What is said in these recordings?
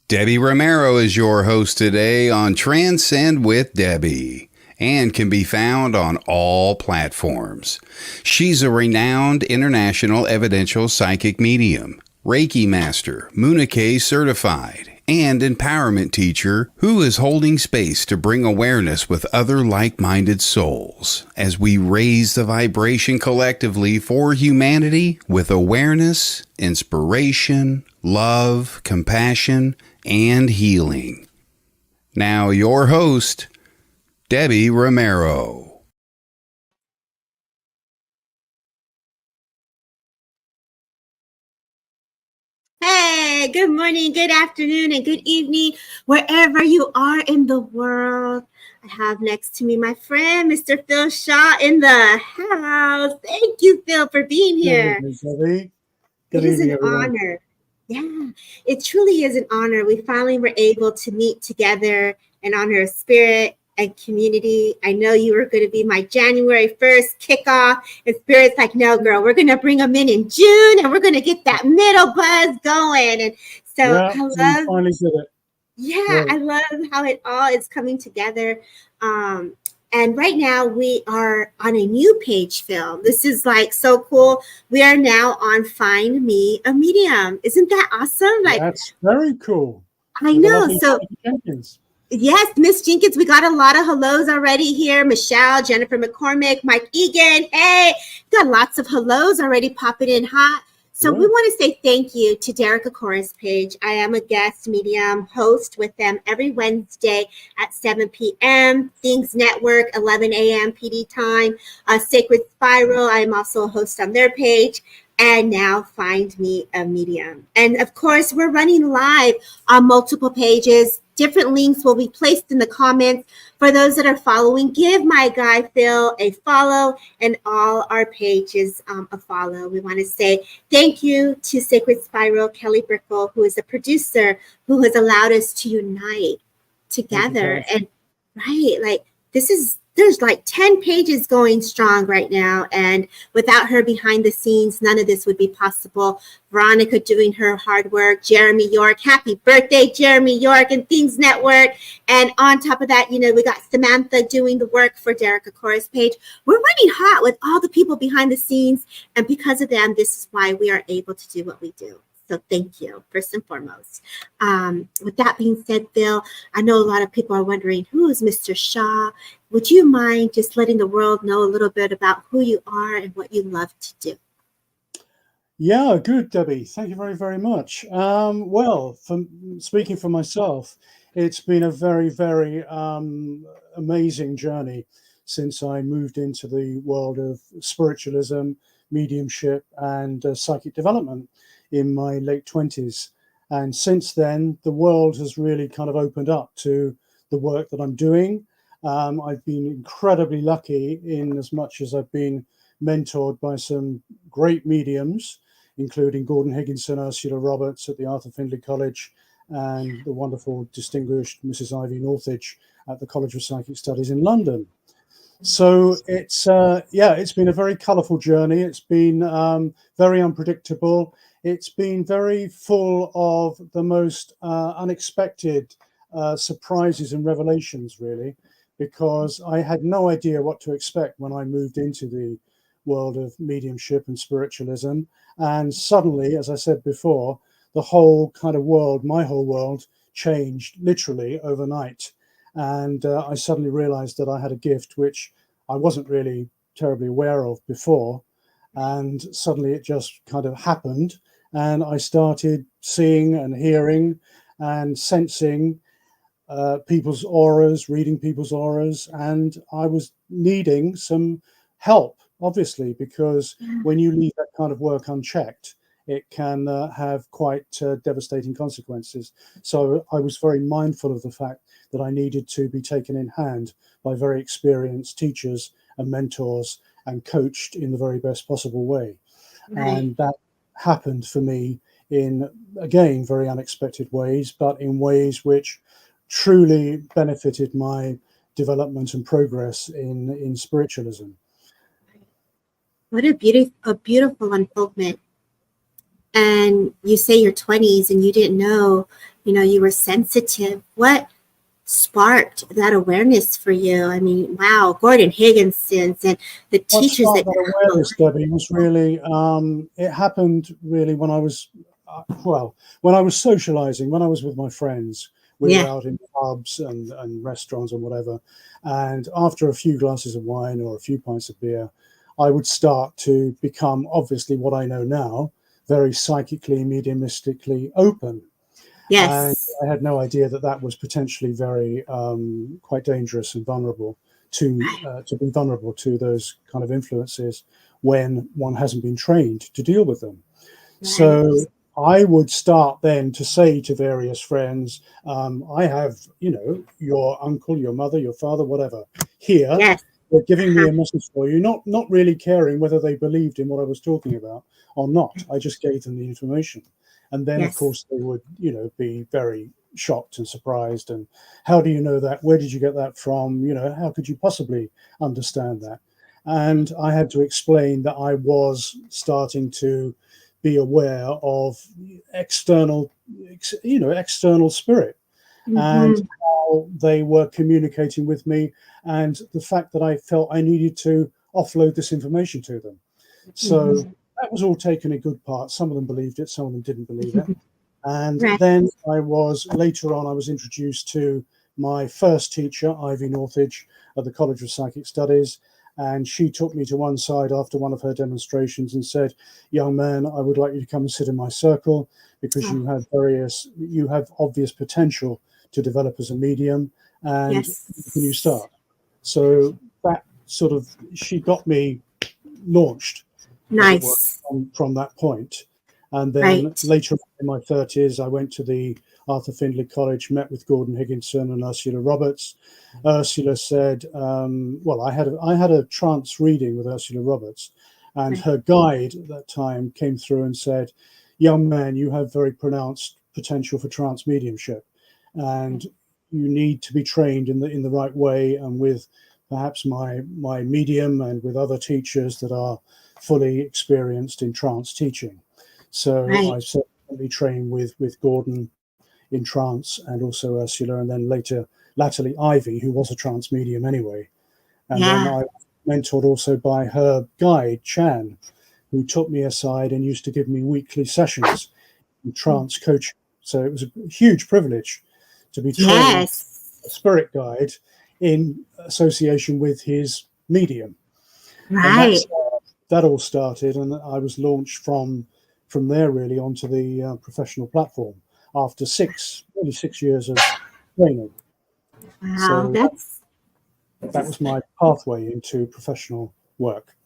Debbie Romero is your host today on Transcend with Debbie and can be found on all platforms. She's a renowned international evidential psychic medium, Reiki master, Munike certified, and empowerment teacher who is holding space to bring awareness with other like-minded souls as we raise the vibration collectively for humanity with awareness, inspiration, love, compassion, and healing. Now your host, Debbie Romero. Hey, good morning, good afternoon, and good evening, wherever you are in the world. I have next to me my friend, Mr. Phil Shaw, in the house. Thank you, Phil, for being here. Good It is evening, an everyone. honor. Yeah, it truly is an honor. We finally were able to meet together and honor of spirit and community. I know you were going to be my January 1st kickoff, and Spirit's like, no, girl, we're going to bring them in June, and we're going to get that middle buzz going. And so Yeah, I we love, finally did it. yeah, I love how it all is coming together. And right now we are on a new page, Phil. This is like so cool. We are now on Find Me a Medium. Isn't that awesome? Like, That's very cool. I With the know. lovely So Monica Jenkins. yes, Miss Jenkins, we got a lot of hellos already here. Michelle, Jennifer McCormick, Mike Egan. Hey, got lots of hellos already popping in hot. So we want to say thank you to Derek Akora's page. I am a guest medium host with them every Wednesday at 7 p.m. Things Network, 11 a.m. PD time. Sacred Spiral, I am also a host on their page. And now Find Me a Medium. And of course, we're running live on multiple pages. Different links will be placed in the comments. For those that are following, give my guy Phil a follow and all our pages a follow. We want to say thank you to Sacred Spiral, Kelly Brickle, who is the producer, who has allowed us to unite together. And right, like there's like 10 pages going strong right now. And without her behind the scenes, none of this would be possible. Veronica doing her hard work, Jeremy York, happy birthday, Jeremy York and Things Network. And on top of that, you know, we got Samantha doing the work for Derek Akora's page. We're running hot with all the people behind the scenes. And because of them, this is why we are able to do what we do. So thank you, first and foremost. With that being said, Bill, I know a lot of people are wondering, who is Mr. Shaw? Would you mind just letting the world know a little bit about who you are and what you love to do? Yeah, good, Debbie. Thank you very, very much. Well, speaking for myself, it's been a very, very amazing journey since I moved into the world of spiritualism, mediumship, and psychic development in my late 20s. And since then, the world has really kind of opened up to the work that I'm doing. I've been incredibly lucky in as much as I've been mentored by some great mediums, including Gordon Higginson, Ursula Roberts at the Arthur Findlay College, and the wonderful, distinguished Mrs. Ivy Northridge at the College of Psychic Studies in London. So it's been a very colourful journey. It's been very unpredictable. It's been very full of the most unexpected surprises and revelations, really, because I had no idea what to expect when I moved into the world of mediumship and spiritualism. And suddenly, as I said before, the whole kind of world, my whole world, changed literally overnight. And I suddenly realized that I had a gift which I wasn't really terribly aware of before. And suddenly it just kind of happened. And I started seeing and hearing and sensing people's auras, reading people's auras. And I was needing some help, obviously, because when you leave that kind of work unchecked, it can have quite devastating consequences. So I was very mindful of the fact that I needed to be taken in hand by very experienced teachers and mentors and coached in the very best possible way. Right. And that happened for me in, again, very unexpected ways, but in ways which truly benefited my development and progress in spiritualism. What a beautiful unfoldment. And you say your 20s and you didn't know, you were sensitive. What sparked that awareness for you? I mean, wow, Gordon Higginson's and the What teachers sparked that that you awareness, Debbie, was really, it happened really when I was, when I was socializing, when I was with my friends. We were out in pubs and restaurants and whatever. And after a few glasses of wine or a few pints of beer, I would start to become, obviously, what I know now, very psychically, mediumistically open. Yes. And I had no idea that that was potentially very quite dangerous and vulnerable to be vulnerable to those kind of influences when one hasn't been trained to deal with them. Right. So I would start then to say to various friends, I have, your uncle, your mother, your father, whatever, here. Yes. They're giving me a message for you, not really caring whether they believed in what I was talking about or not. I just gave them the information. And then, of course, they would, be very shocked and surprised. And how do you know that? Where did you get that from? How could you possibly understand that? And I had to explain that I was starting to be aware of external spirit, and how they were communicating with me, and the fact that I felt I needed to offload this information to them. So that was all taken in good part. Some of them believed it, some of them didn't believe it. And then later on, I was introduced to my first teacher, Ivy Northridge, at the College of Psychic Studies. And she took me to one side after one of her demonstrations and said, "Young man, I would like you to come and sit in my circle because you have obvious potential to develop as a medium, and can you start?" So that sort of, she got me launched. Nice. From that point. And then later in my 30s, I went to the Arthur Findlay College, met with Gordon Higginson and Ursula Roberts. Ursula said, I had a trance reading with Ursula Roberts, and her guide at that time came through and said, "Young man, you have very pronounced potential for trance mediumship, and you need to be trained in the right way, and with perhaps my medium and with other teachers that are fully experienced in trance teaching." So I certainly trained with Gordon in trance, and also Ursula, and then latterly Ivy, who was a trance medium anyway. And then I was mentored also by her guide, Chan, who took me aside and used to give me weekly sessions in trance coaching. So it was a huge privilege to be trained as a spirit guide in association with his medium. Right. That all started, and I was launched from there really onto the professional platform after 6 years of training. Wow, so that was my pathway into professional work.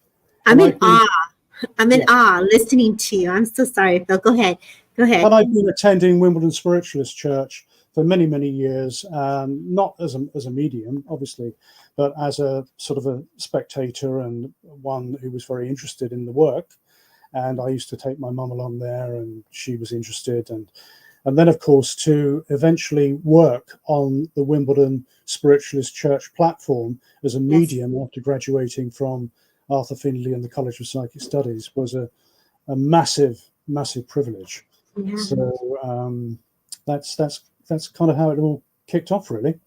I'm in awe listening to you. I'm so sorry, Phil. Go ahead. And I've been attending Wimbledon Spiritualist Church for many, many years, not as a medium, obviously, but as a sort of a spectator and one who was very interested in the work. And I used to take my mum along there, and she was interested. And then, of course, to eventually work on the Wimbledon Spiritualist Church platform as a medium after graduating from Arthur Findlay and the College of Psychic Studies was a massive, massive privilege. Yeah. So that's kind of how it all kicked off, really.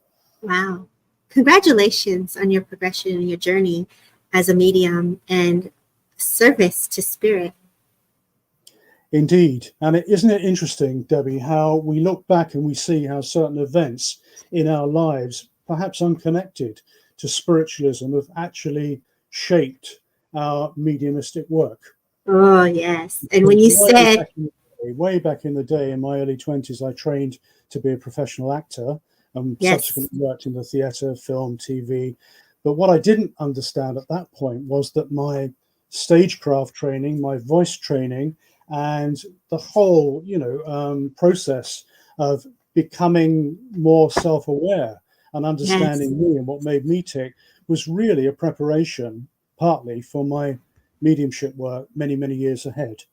Wow. Congratulations on your progression and your journey as a medium and service to spirit. Indeed. And isn't it interesting, Debbie, how we look back and we see how certain events in our lives, perhaps unconnected to spiritualism, have actually shaped our mediumistic work. Oh, yes. And when you said... Way back in the day, in my early 20s, I trained to be a professional actor and subsequently worked in the theatre, film, TV. But what I didn't understand at that point was that my stagecraft training, my voice training, and the whole, process of becoming more self-aware and understanding me and what made me tick was really a preparation, partly, for my mediumship work many, many years ahead.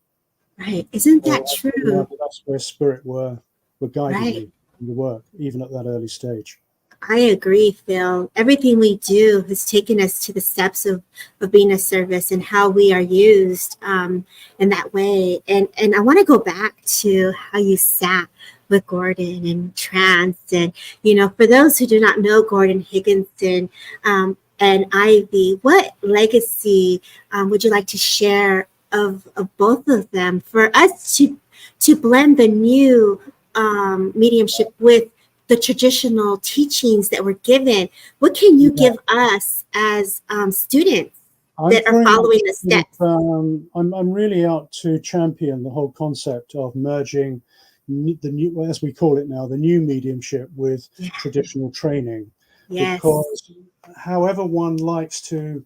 Right. Isn't that true? That's where spirit were guiding me in the work, even at that early stage. I agree, Phil. Everything we do has taken us to the steps of being a service and how we are used in that way. And I want to go back to how you sat with Gordon and Transcend. For those who do not know Gordon Higginson and Ivy, what legacy would you like to share of both of them for us to blend the new mediumship with the traditional teachings that were given? What can you give us as students that are following the steps? I'm really out to champion the whole concept of merging the new, as we call it now, the new mediumship with traditional training. Yes. Because however one likes to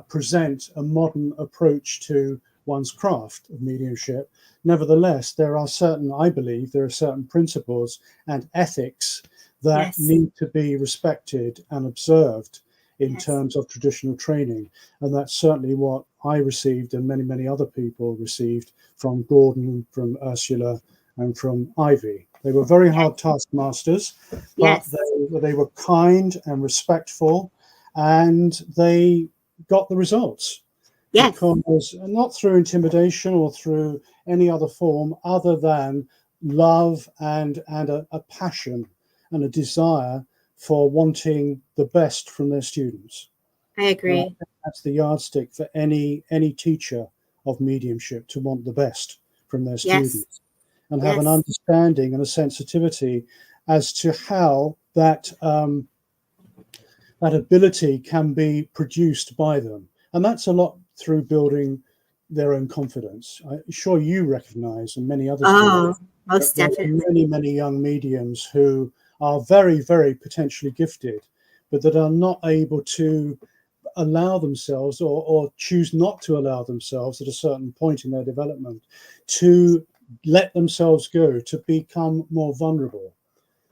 present a modern approach to one's craft of mediumship, nevertheless, I believe there are certain principles and ethics that need to be respected and observed in terms of traditional training. And that's certainly what I received and many, many other people received from Gordon, from Ursula, and from Ivy. They were very hard taskmasters, but they were kind and respectful, and they got the results. Yes. Because not through intimidation or through any other form other than love and a passion and a desire for wanting the best from their students. I agree. That's the yardstick for any teacher of mediumship, to want the best from their students and have an understanding and a sensitivity as to how that ability can be produced by them. And that's a lot through building their own confidence. I'm sure you recognize, and many others do, most definitely, many young mediums who are very, very potentially gifted, but that are not able to allow themselves or choose not to allow themselves at a certain point in their development to let themselves go, to become more vulnerable,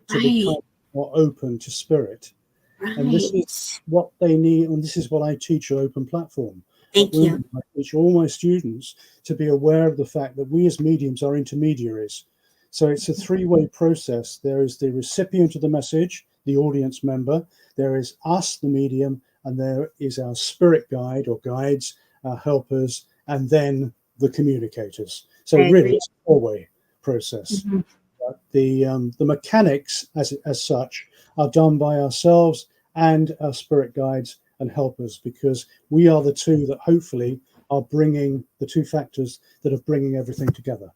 to become more open to spirit. And this is what they need, and this is what I teach at Open Platform. Thank you. I teach all my students to be aware of the fact that we as mediums are intermediaries. So it's a three-way process. There is the recipient of the message, the audience member. There is us, the medium, and there is our spirit guide or guides, our helpers, and then the communicators. So really, it's a four-way process. Mm-hmm. But the mechanics, as such, are done by ourselves and our spirit guides and helpers, because we are the two that hopefully are bringing the two factors that are bringing everything together.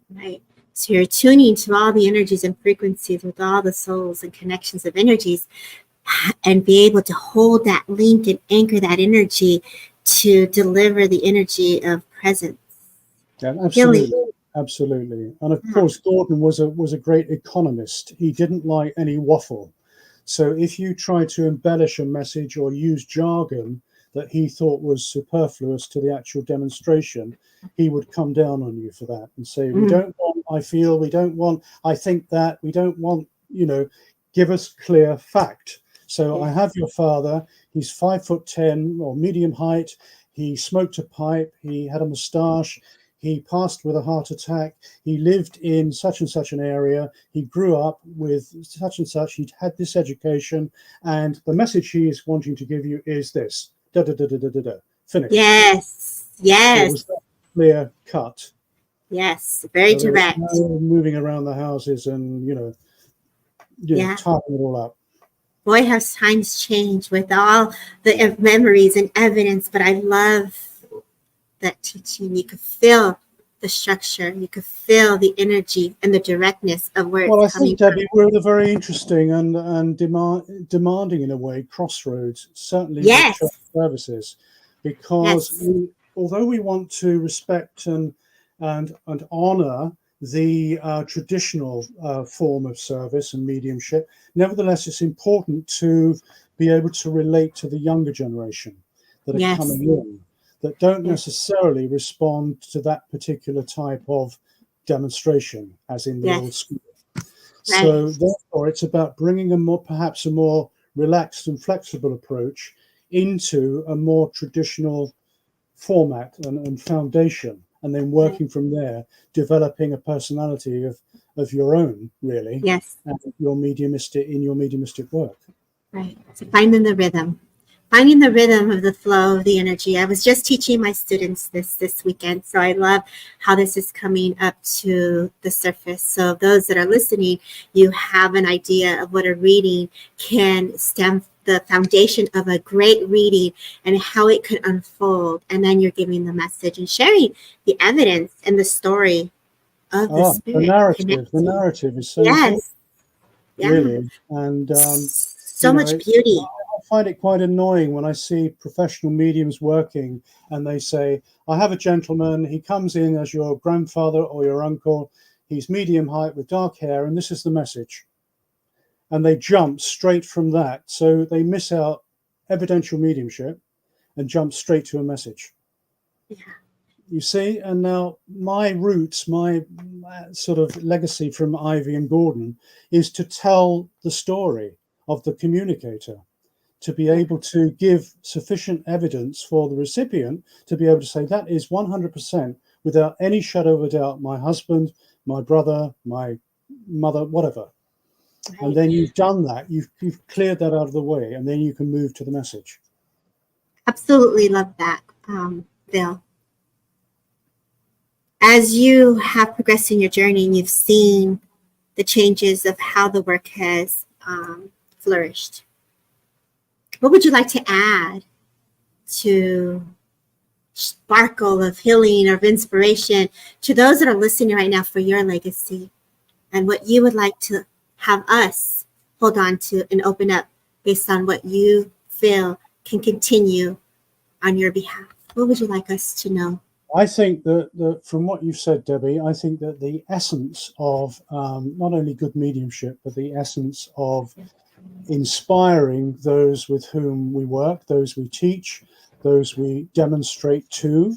Right. So you're tuning to all the energies and frequencies with all the souls and connections of energies, and be able to hold that link and anchor that energy to deliver the energy of presence. Yeah, absolutely. Absolutely. And of course, Gordon was a great economist. He didn't like any waffle. So if you try to embellish a message or use jargon that he thought was superfluous to the actual demonstration, he would come down on you for that and say, we don't want, I feel, we don't want, I think that, we don't want, give us clear fact. So I have your father, he's 5'10" or medium height. He smoked a pipe. He had a moustache. He passed with a heart attack. He lived in such and such an area. He grew up with such and such. He'd had this education. And the message he is wanting to give you is this. Da, da, da, da, da, da, da. Finish. Yes. Yes. So it was that clear cut. Yes. Very direct. No moving around the houses and, tying it all up. Boy, has times changed with all the memories and evidence, but I love that teaching. You could feel the structure, you could feel the energy and the directness of where it's coming from. Debbie, we're at a very interesting and demanding in a way crossroads, certainly with church services, because although we want to respect and honor the traditional form of service and mediumship, nevertheless, it's important to be able to relate to the younger generation that are coming in, that don't necessarily respond to that particular type of demonstration, as in the old school. So therefore, it's about bringing perhaps a more relaxed and flexible approach into a more traditional format and foundation, and then working from there, developing a personality of your own, really, and your mediumistic work. Right. So finding the rhythm. finding the rhythm of the flow of the energy. I was just teaching my students this weekend, so I love how this is coming up to the surface. So those that are listening, you have an idea of what a reading can stem, the foundation of a great reading and how it could unfold. And then you're giving the message and sharing the evidence and the story of the spirit. The narrative is so important, really. And, so much beauty. I find it quite annoying when I see professional mediums working and they say, I have a gentleman, he comes in as your grandfather or your uncle, he's medium height with dark hair, and this is the message. And they jump straight from that. So they miss out evidential mediumship and jump straight to a message. Yeah. You see, and now my roots, my sort of legacy from Ivy and Gordon is to tell the story of the communicator, to be able to give sufficient evidence for the recipient to be able to say that is 100% without any shadow of a doubt my husband, my brother, my mother, whatever. Right. And then you've done that, you've cleared that out of the way, and then you can move to the message. Absolutely love that, Bill. As you have progressed in your journey and you've seen the changes of how the work has flourished, what would you like to add to sparkle of healing or of inspiration to those that are listening right now for your legacy, and what you would like to have us hold on to and open up based on what you feel can continue on your behalf? What would you like us to know? I think that from what you've said, Debbie, I think that the essence of not only good mediumship, but the essence of inspiring those with whom we work, those we teach, those we demonstrate to,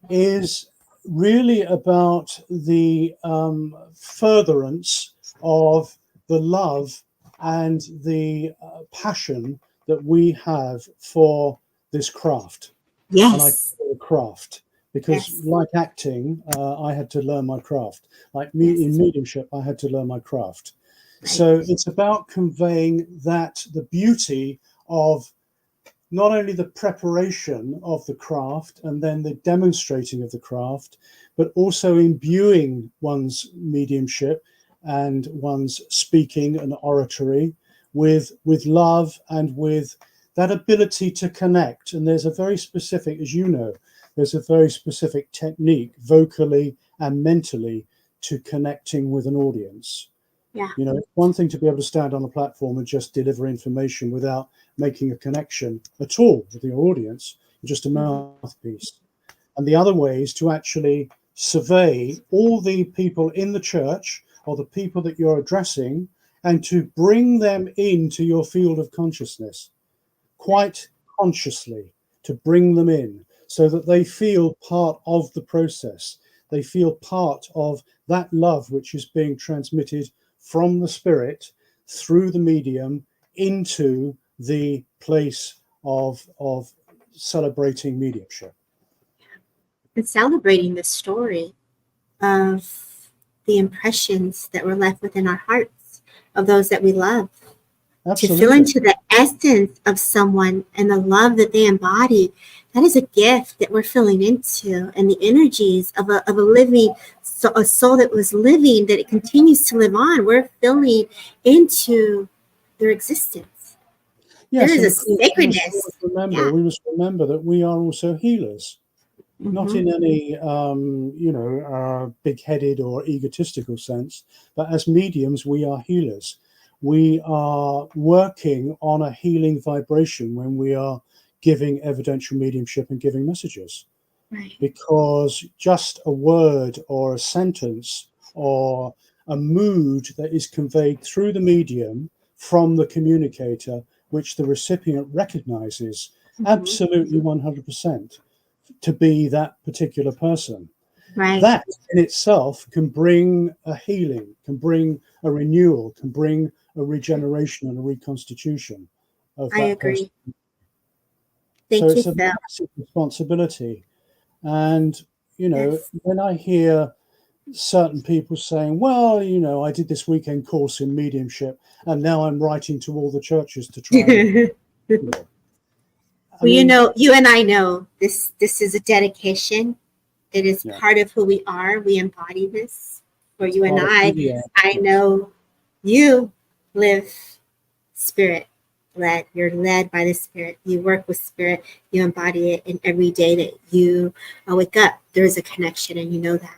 is really about the furtherance of the love and the passion that we have for this craft. Yes. And I call it a craft. Because like acting, I had to learn my craft. Like in mediumship, I had to learn my craft. Right. So it's about conveying that the beauty of not only the preparation of the craft and then the demonstrating of the craft, but also imbuing one's mediumship and one's speaking and oratory with love and with that ability to connect. And there's a very specific, as you know, there's a very specific technique vocally and mentally to connecting with an audience. Yeah. You know, it's one thing to be able to stand on a platform and just deliver information without making a connection at all with the audience, just a mouthpiece. And the other way is to actually survey all the people in the church or the people that you're addressing and to bring them into your field of consciousness, quite consciously, to bring them in, so that they feel part of the process. They feel part of that love which is being transmitted from the spirit through the medium into the place of celebrating mediumship. And celebrating the story of the impressions that were left within our hearts of those that we love. Absolutely. To feel into the essence of someone and the love that they embody, that is a gift that we're filling into, and the energies of a living, a soul that was living, that it continues to live on. We're filling into their existence. Yes, there is a sacredness. We must remember that we are also healers, not in any big-headed or egotistical sense, but as mediums, we are healers. We are working on a healing vibration when we are giving evidential mediumship and giving messages. Right. Because just a word or a sentence or a mood that is conveyed through the medium from the communicator, which the recipient recognizes absolutely 100% to be that particular person. Right. That in itself can bring a healing, can bring a renewal, can bring a regeneration and a reconstitution of that. I agree. Person. So it's a massive responsibility. And, when I hear certain people saying, well, I did this weekend course in mediumship and now I'm writing to all the churches to try. Well, you and I know this is a dedication. It is part of who we are. We embody this. For you and I know you live spirit led. You're led by the spirit. You work with spirit. You embody it. And every day that you wake up, there is a connection, and you know that.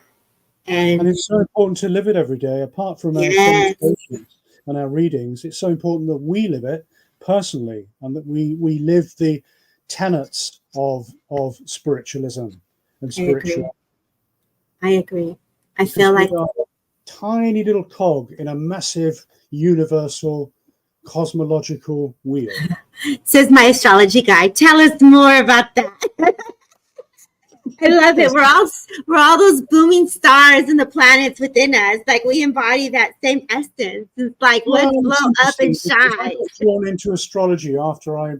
And it's so important to live it every day. Apart from our demonstrations and our readings, it's so important that we live it personally, and that we live the tenets of spiritualism and spirituality. I agree. I feel like we are a tiny little cog in a massive universal cosmological wheel. Says my astrology guy. Tell us more about that. I love it. We're all those booming stars and the planets within us. Like, we embody that same essence. It's like, let's blow up and shine. I got drawn into astrology after I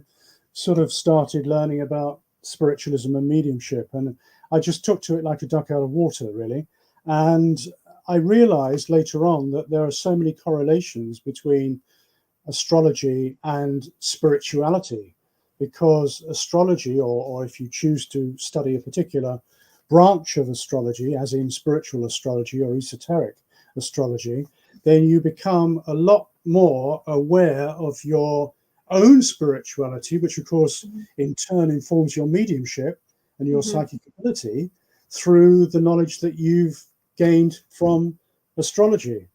sort of started learning about spiritualism and mediumship, and I just took to it like a duck out of water, really. And I realized later on that there are so many correlations between astrology and spirituality, because astrology, or if you choose to study a particular branch of astrology, as in spiritual astrology or esoteric astrology, then you become a lot more aware of your own spirituality, which of course in turn informs your mediumship and your psychic ability through the knowledge that you've gained from astrology.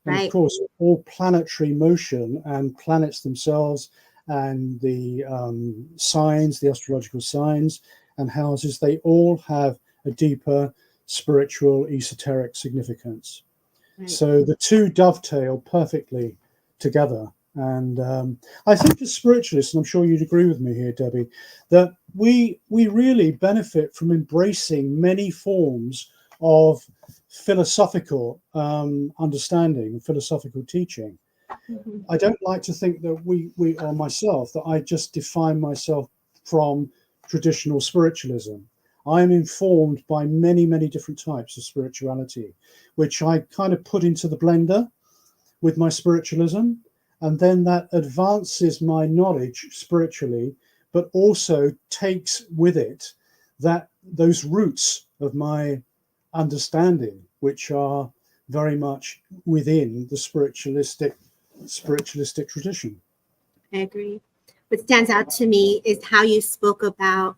And of course, all planetary motion and planets themselves and the signs, the astrological signs and houses, they all have a deeper spiritual, esoteric significance. So the two dovetail perfectly together. And I think as spiritualists, and I'm sure you'd agree with me here, Debbie, that we really benefit from embracing many forms of philosophical understanding, philosophical teaching. I don't like to think that we or myself, that I just define myself from traditional spiritualism. I am informed by many, many different types of spirituality, which I kind of put into the blender with my spiritualism. And then that advances my knowledge spiritually, but also takes with it those roots of my understanding, which are very much within the spiritualistic tradition. I agree. What stands out to me is how you spoke about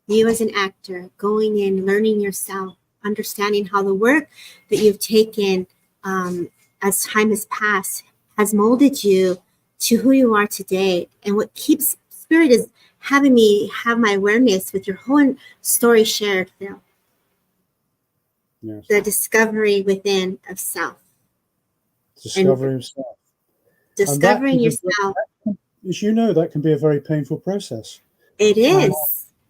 you as an actor, going in, learning yourself, understanding how the work that you've taken as time has passed has molded you to who you are today. And what keeps spirit is having me have my awareness with your whole story shared, Phil. Yes. The discovery within of self. Discovering of self. Discovering yourself. As you know, that can be a very painful process. It is.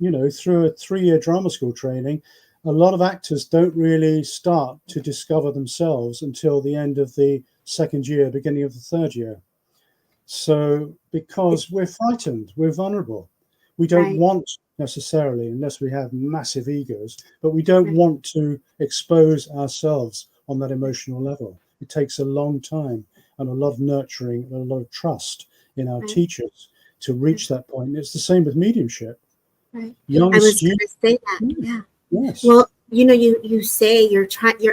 Through a 3-year drama school training, a lot of actors don't really start to discover themselves until the end of the 2nd year, beginning of the 3rd year. So because we're frightened, we're vulnerable. We don't want necessarily, unless we have massive egos, but we don't want to expose ourselves on that emotional level. It takes a long time and a lot of nurturing and a lot of trust in our teachers to reach that point. And it's the same with mediumship. I was going to say that. Yeah. Yes. Well, you say you're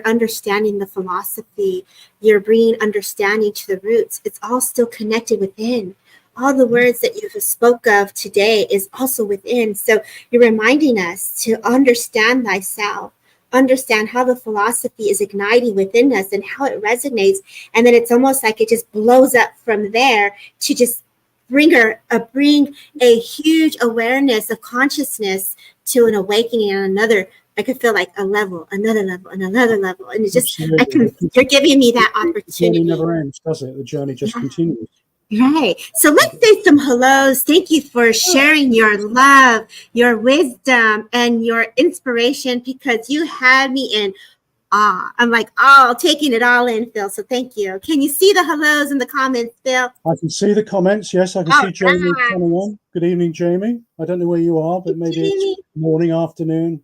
understanding the philosophy, you're bringing understanding to the roots. It's all still connected within. All the words that you spoke of today is also within. So you're reminding us to understand thyself, understand how the philosophy is igniting within us and how it resonates. And then it's almost like it just blows up from there to just bring a huge awareness of consciousness to an awakening on another. I could feel like another level, and it's just you're giving me that opportunity. The journey never ends, does it? The journey just continues. Right. So let's say some hellos. Thank you for sharing your love, your wisdom, and your inspiration, because you had me in awe. I'm like, taking it all in, Phil. So thank you. Can you see the hellos in the comments, Phil? I can see the comments. Yes, I can see Jamie coming on. Good evening, Jamie. I don't know where you are, but maybe it's morning, afternoon.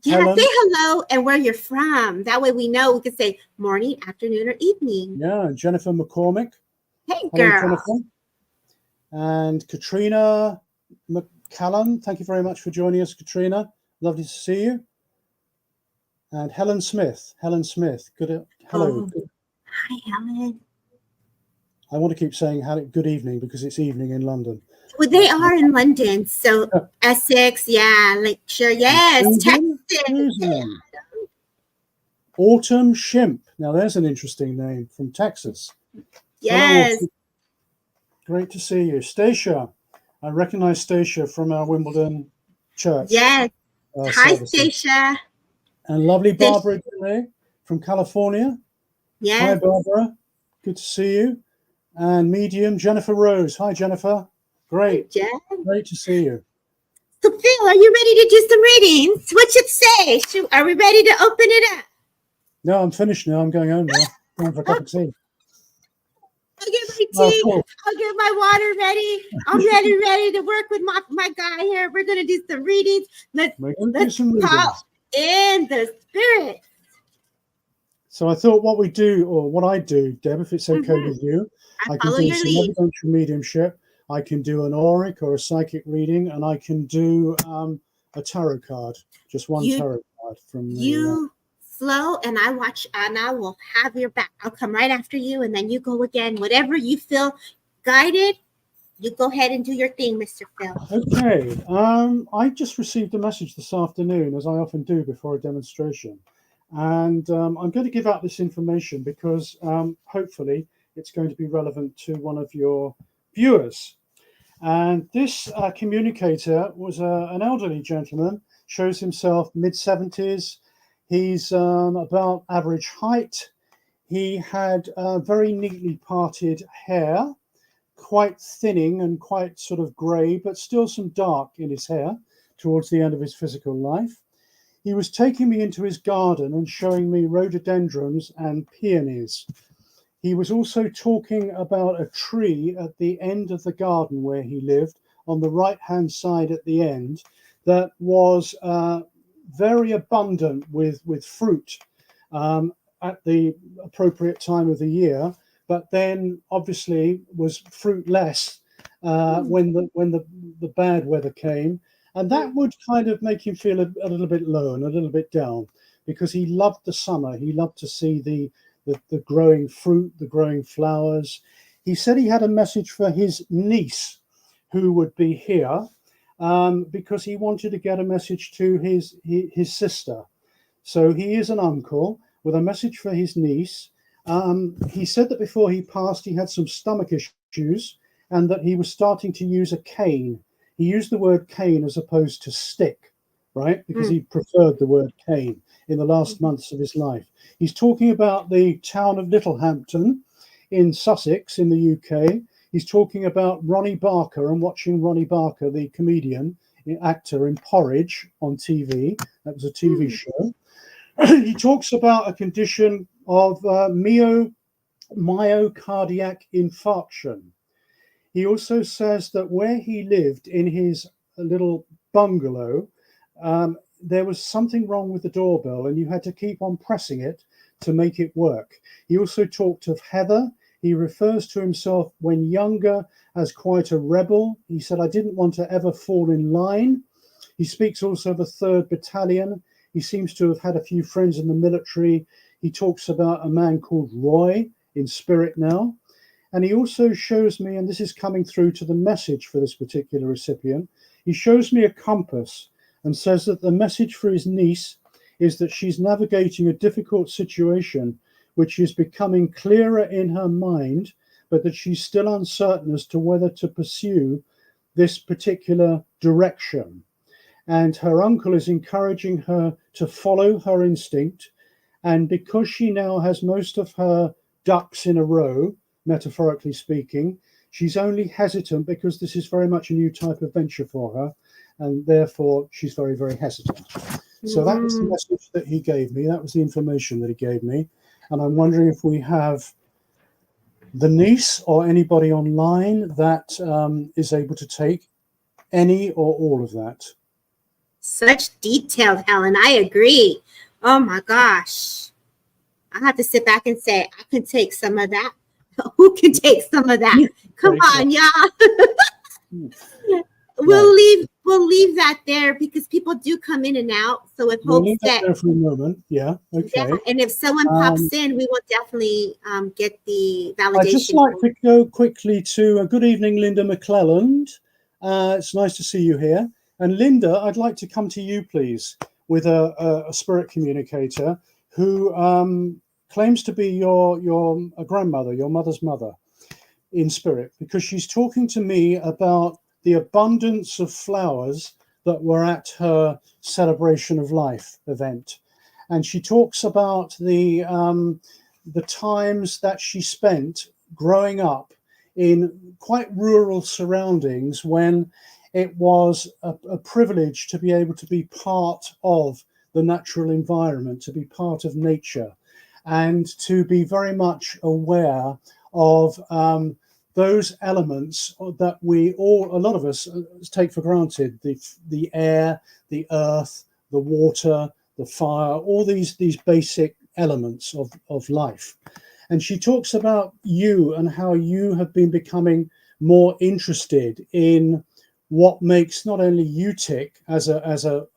Yeah, Helen. Say hello and where you're from. That way we know. We can say morning, afternoon, or evening. Yeah, Jennifer McCormick. Hey, girl. Hello, Jennifer. And Katrina Callan, thank you very much for joining us, Katrina. Lovely to see you. And Helen Smith. Hello. Oh, hi, Helen. I want to keep saying good evening because it's evening in London. Well, they are in London, so Essex, yeah, Lakeshire, yes, Texas. Autumn Shimp. Now there's an interesting name from Texas. Yes. Hello, great to see you. Stacia. I recognize Stacia from our Wimbledon church. Yes. Hi, Stacia. And lovely Barbara from California. Yes. Hi, Barbara. Good to see you. And medium Jennifer Rose. Hi, Jennifer. Great. Hi, great to see you. So, Phil, are you ready to do some readings? What should say? Are we ready to open it up? No, I'm finished now. I'm going home now. Going for a cup of tea. I'll get my tea. Cool. I'll get my water ready. I'm ready to work with my guy here. We're going to do some readings. Let's talk in the spirit. So I thought what I do, Deb, if it's okay with you, I can do some evidential mediumship. I can do an auric or a psychic reading, and I can do a tarot card, just one tarot card from the flow, and I will have your back. I'll come right after you, and then you go again. Whatever you feel guided, you go ahead and do your thing, Mr. Phil. Okay. I just received a message this afternoon, as I often do before a demonstration. And I'm going to give out this information because hopefully it's going to be relevant to one of your viewers. And this communicator was an elderly gentleman, shows himself mid-70s. He's about average height. He had very neatly parted hair, quite thinning and quite sort of grey, but still some dark in his hair towards the end of his physical life. He was taking me into his garden and showing me rhododendrons and peonies. He was also talking about a tree at the end of the garden where he lived, on the right-hand side at the end, that was very abundant with fruit at the appropriate time of the year, but then obviously was fruitless when the bad weather came. And that would kind of make him feel a little bit low and a little bit down, because he loved the summer. He loved to see the growing fruit, the growing flowers. He said he had a message for his niece who would be here because he wanted to get a message to his sister. So he is an uncle with a message for his niece. He said that before he passed, he had some stomach issues and that he was starting to use a cane. He used the word cane as opposed to stick, right? Because he preferred the word cane in the last months of his life. He's talking about the town of Littlehampton in Sussex in the UK. He's talking about Ronnie Barker and watching Ronnie Barker, the comedian, actor in Porridge on TV. That was a TV show. He talks about a condition of myocardiac infarction. He also says that where he lived in his little bungalow, there was something wrong with the doorbell and you had to keep on pressing it to make it work. He also talked of Heather. He refers to himself when younger as quite a rebel. He said, I didn't want to ever fall in line. He speaks also of a 3rd Battalion. He seems to have had a few friends in the military. He talks about a man called Roy in spirit now. And he also shows me, and this is coming through to the message for this particular recipient, he shows me a compass and says that the message for his niece is that she's navigating a difficult situation which is becoming clearer in her mind, but that she's still uncertain as to whether to pursue this particular direction. And her uncle is encouraging her to follow her instinct. And because she now has most of her ducks in a row, metaphorically speaking, she's only hesitant because this is very much a new type of venture for her, and therefore she's very, very hesitant. So that was the message that he gave me. That was the information that he gave me. And I'm wondering if we have the niece or anybody online that is able to take any or all of that. Such detailed, Helen. I agree. Oh my gosh. I have to sit back and say, I can take some of that. Who can take some of that? Come on, y'all. We'll we'll leave that there because people do come in and out. So with We'll hopes leave that that there for a moment. Yeah. Okay. yeah, and if someone pops in, we will definitely get the validation. I'd just like to go quickly to good evening, Linda McClelland. It's nice to see you here. And Linda, I'd like to come to you, please, with a spirit communicator who claims to be your grandmother, your mother's mother in spirit, because she's talking to me about the abundance of flowers that were at her celebration of life event. And she talks about the times that she spent growing up in quite rural surroundings when it was a privilege to be able to be part of the natural environment, to be part of nature, and to be very much aware of those elements that a lot of us take for granted, the air, the earth, the water, the fire, all these basic elements of life. And she talks about you and how you have been becoming more interested in what makes not only you tick as a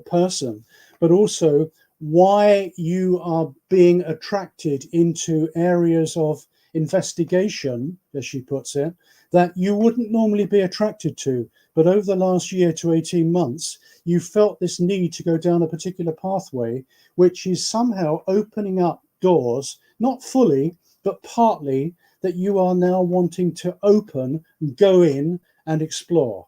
person, but also why you are being attracted into areas of investigation, as she puts it, that you wouldn't normally be attracted to. But over the last year to 18 months, you felt this need to go down a particular pathway, which is somehow opening up doors, not fully, but partly, that you are now wanting to open, go in and explore.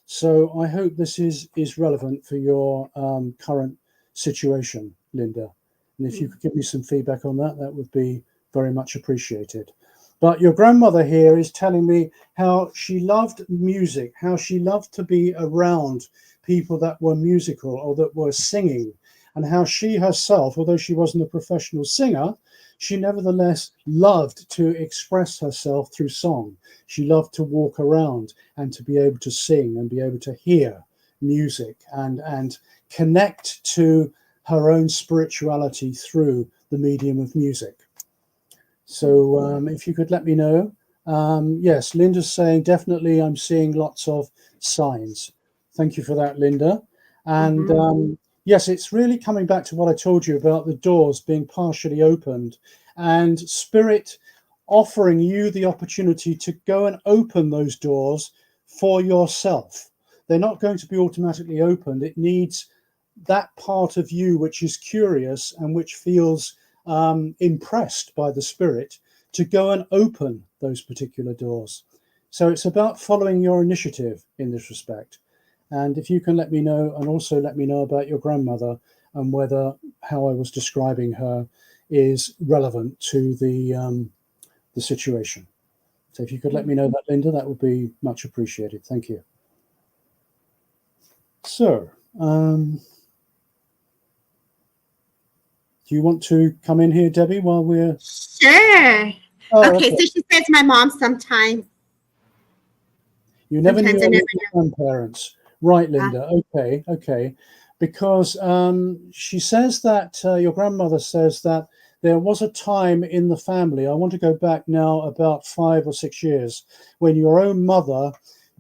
So I hope this is relevant for your current situation, Linda. And if you could give me some feedback on that, that would be very much appreciated. But your grandmother here is telling me how she loved music, how she loved to be around people that were musical or that were singing, and how she herself, although she wasn't a professional singer, she nevertheless loved to express herself through song. She loved to walk around and to be able to sing and be able to hear music and connect to her own spirituality through the medium of music. So if you could let me know. Yes, Linda's saying, definitely I'm seeing lots of signs. Thank you for that, Linda. And yes, it's really coming back to what I told you about the doors being partially opened and spirit offering you the opportunity to go and open those doors for yourself. They're not going to be automatically opened. It needs that part of you which is curious and which feels impressed by the spirit to go and open those particular doors. So it's about following your initiative in this respect. And if you can let me know, and also let me know about your grandmother and whether how I was describing her is relevant to the situation. So if you could let me know that, Linda, that would be much appreciated. Thank you. So, do you want to come in here, Debbie, while we're... Sure. Okay, so she says my mom sometimes. You never knew your grandparents. Right, Linda. Okay. Because she says that your grandmother says that there was a time in the family, I want to go back now about 5 or 6 years, when your own mother,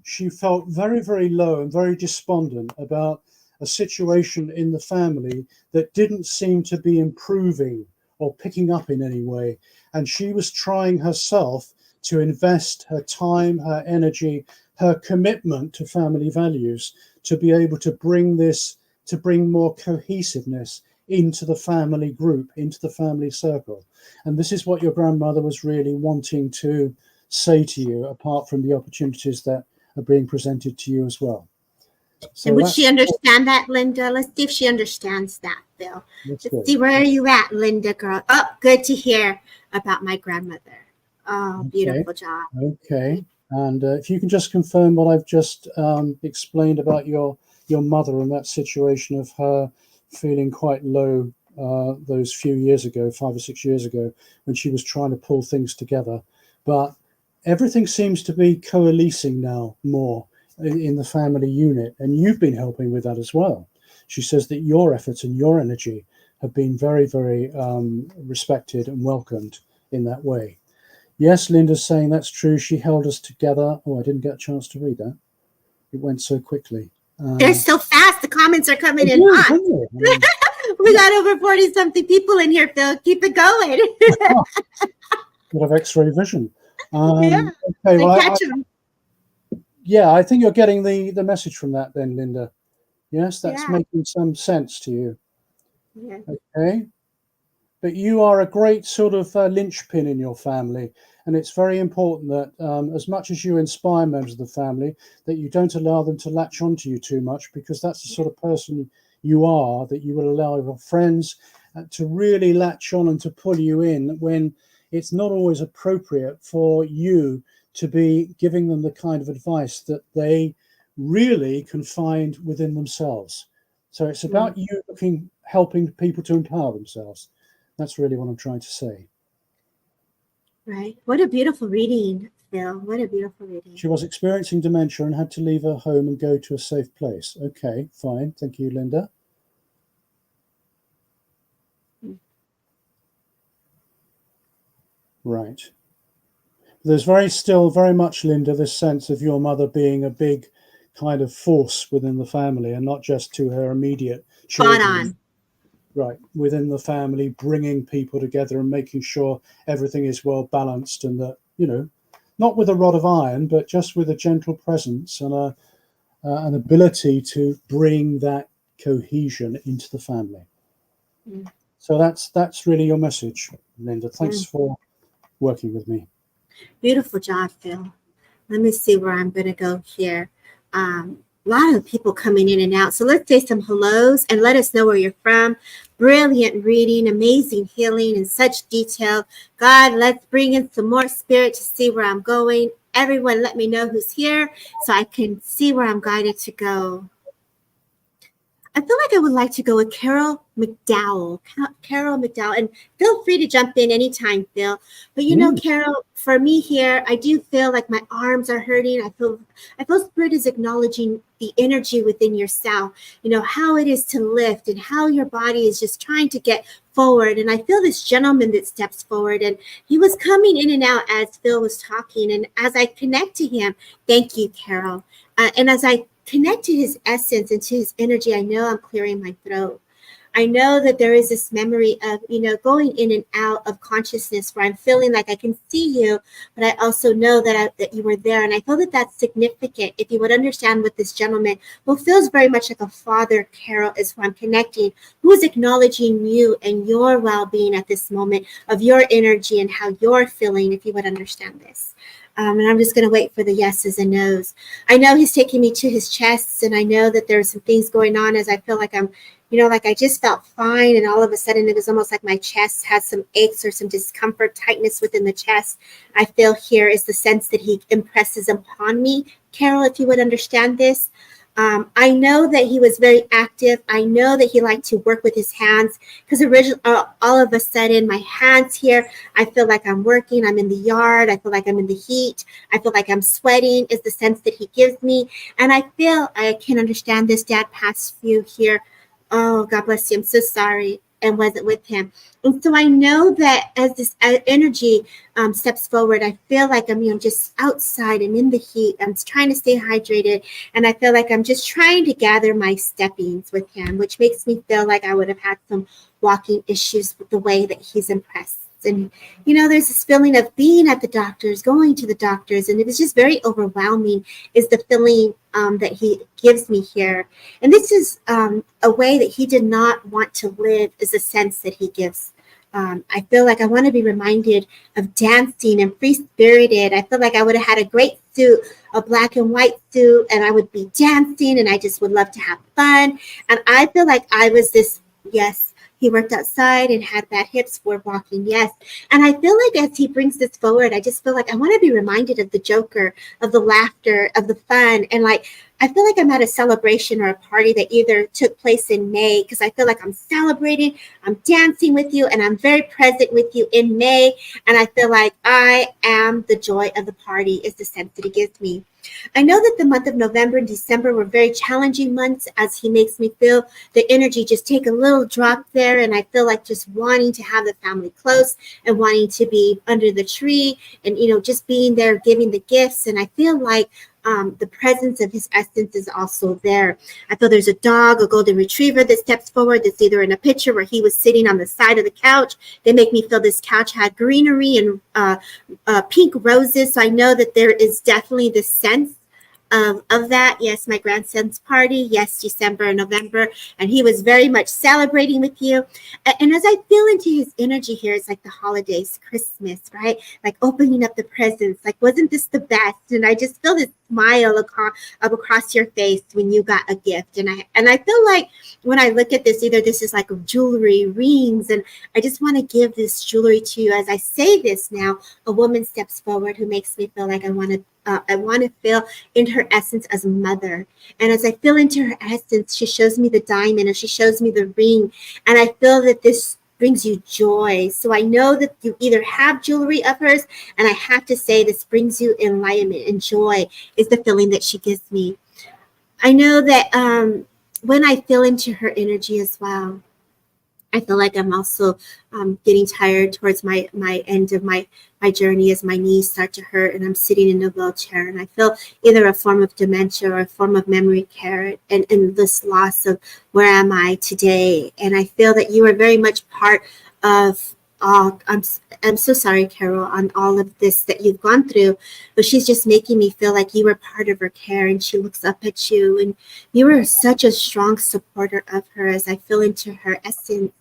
she felt very, very low and very despondent about a situation in the family that didn't seem to be improving or picking up in any way. And she was trying herself to invest her time, her energy, her commitment to family values to be able to bring more cohesiveness into the family group, into the family circle. And this is what your grandmother was really wanting to say to you, apart from the opportunities that are being presented to you as well. So and would she understand that, Linda? Let's see if she understands that, Bill. Let's see, where are you at, Linda, girl? Oh, good to hear about my grandmother. Oh, beautiful job. Okay. And if you can just confirm what I've just explained about your mother and that situation of her feeling quite low those few years ago, 5 or 6 years ago, when she was trying to pull things together. But everything seems to be coalescing now more in the family unit, and you've been helping with that as well. She says that your efforts and your energy have been very, very respected and welcomed in that way. Yes, Linda's saying that's true. She held us together. Oh, I didn't get a chance to read that. It went so quickly. They're so fast. The comments are coming in Yeah, hot. We got over 40 something people in here, Phil. Keep it going. Bit of X-ray vision. Yeah, Okay, well, catch them. yeah, I think you're getting the message from that then, Linda. Yes, that's Yeah. making some sense to you. Yeah. Okay. But you are a great sort of linchpin in your family. And it's very important that as much as you inspire members of the family, that you don't allow them to latch onto you too much, because that's the sort of person you are, that you will allow your friends to really latch on and to pull you in when it's not always appropriate for you to be giving them the kind of advice that they really can find within themselves. So it's about you helping people to empower themselves. That's really what I'm trying to say. Right. What a beautiful reading, Phil. What a beautiful reading. She was experiencing dementia and had to leave her home and go to a safe place. Okay, fine. Thank you, Linda. Right. There's still very much, Linda, this sense of your mother being a big kind of force within the family, and not just to her immediate children. Spot on. Right, within the family, bringing people together and making sure everything is well balanced, and that, you know, not with a rod of iron, but just with a gentle presence and an ability to bring that cohesion into the family. So that's really your message, Linda. Thanks for working with me. Beautiful job, Phil. Let me see where I'm going to go here. A lot of people coming in and out. So let's say some hellos and let us know where you're from. Brilliant reading, amazing healing in such detail. God, let's bring in some more spirit to see where I'm going. Everyone, let me know who's here so I can see where I'm guided to go. I feel like I would like to go with Carol McDowell. Carol McDowell. And feel free to jump in anytime, Phil. But you know, Carol, for me here, I do feel like my arms are hurting. I feel Spirit is acknowledging the energy within yourself, you know, how it is to lift and how your body is just trying to get forward. And I feel this gentleman that steps forward, and he was coming in and out as Phil was talking. And as I connect to him, thank you, Carol. And as I connect to his essence and to his energy, I know I'm clearing my throat. I know that there is this memory of, you know, going in and out of consciousness where I'm feeling like I can see you, but I also know that you were there. And I feel that that's significant. If you would understand what this gentleman, who feels very much like a father, Carol, is who I'm connecting, who is acknowledging you and your well-being at this moment of your energy and how you're feeling, if you would understand this. And I'm just going to wait for the yeses and nos. I know he's taking me to his chest, and I know that there's some things going on as I feel like I'm, you know, like I just felt fine, and all of a sudden it was almost like my chest has some aches or some discomfort, tightness within the chest. I feel here is the sense that he impresses upon me. Carol, if you would understand this. I know that he was very active. I know that he liked to work with his hands, because originally, all of a sudden, my hands here, I feel like I'm working. I'm in the yard. I feel like I'm in the heat. I feel like I'm sweating is the sense that he gives me. And I feel I can understand this. Dad passed you here. Oh, God bless you. I'm so sorry. And wasn't with him. And so I know that as this energy steps forward, I feel like I'm just outside and in the heat. I'm trying to stay hydrated. And I feel like I'm just trying to gather my steppings with him, which makes me feel like I would have had some walking issues with the way that he's impressed. And, you know, there's this feeling of being at the doctors, going to the doctors, and it was just very overwhelming is the feeling that he gives me here. And this is a way that he did not want to live, is a sense that he gives. I feel like I want to be reminded of dancing and free-spirited. I feel like I would have had a great suit, a black and white suit, and I would be dancing, and I just would love to have fun. And I feel like I was this, yes, he worked outside and had bad hips for walking. Yes. And I feel like as he brings this forward, I just feel like I want to be reminded of the Joker, of the laughter, of the fun. And like, I feel like I'm at a celebration or a party that either took place in May, because I feel like I'm celebrating, I'm dancing with you, and I'm very present with you in May. And I feel like I am the joy of the party is the sense that he gives me. I know that the month of November and December were very challenging months, as he makes me feel the energy just take a little drop there. And I feel like just wanting to have the family close and wanting to be under the tree and, you know, just being there, giving the gifts. And I feel like the presence of his essence is also there. I feel there's a dog, a golden retriever that steps forward. That's either in a picture where he was sitting on the side of the couch. They make me feel this couch had greenery and pink roses. So I know that there is definitely this sense of that. Yes, my grandson's party. Yes, December and November. And he was very much celebrating with you. And as I feel into his energy here, it's like the holidays, Christmas, right? Like opening up the presents. Like, wasn't this the best? And I just feel this smile across your face when you got a gift. And I feel like when I look at this, either this is like jewelry, rings, and I just want to give this jewelry to you. As I say this now, a woman steps forward who makes me feel like I want to feel in her essence as a mother. And as I feel into her essence, she shows me the diamond or she shows me the ring. And I feel that this brings you joy. So I know that you either have jewelry of hers, and I have to say this brings you enlightenment and joy is the feeling that she gives me. I know that when I feel into her energy as well, I feel like I'm also getting tired towards my end of my journey as my knees start to hurt and I'm sitting in a wheelchair, and I feel either a form of dementia or a form of memory care and this loss of where am I today. And I feel that you are very much part of all. I'm so sorry, Carol, on all of this that you've gone through, but she's just making me feel like you were part of her care, and she looks up at you, and you were such a strong supporter of her. As I feel into her essence,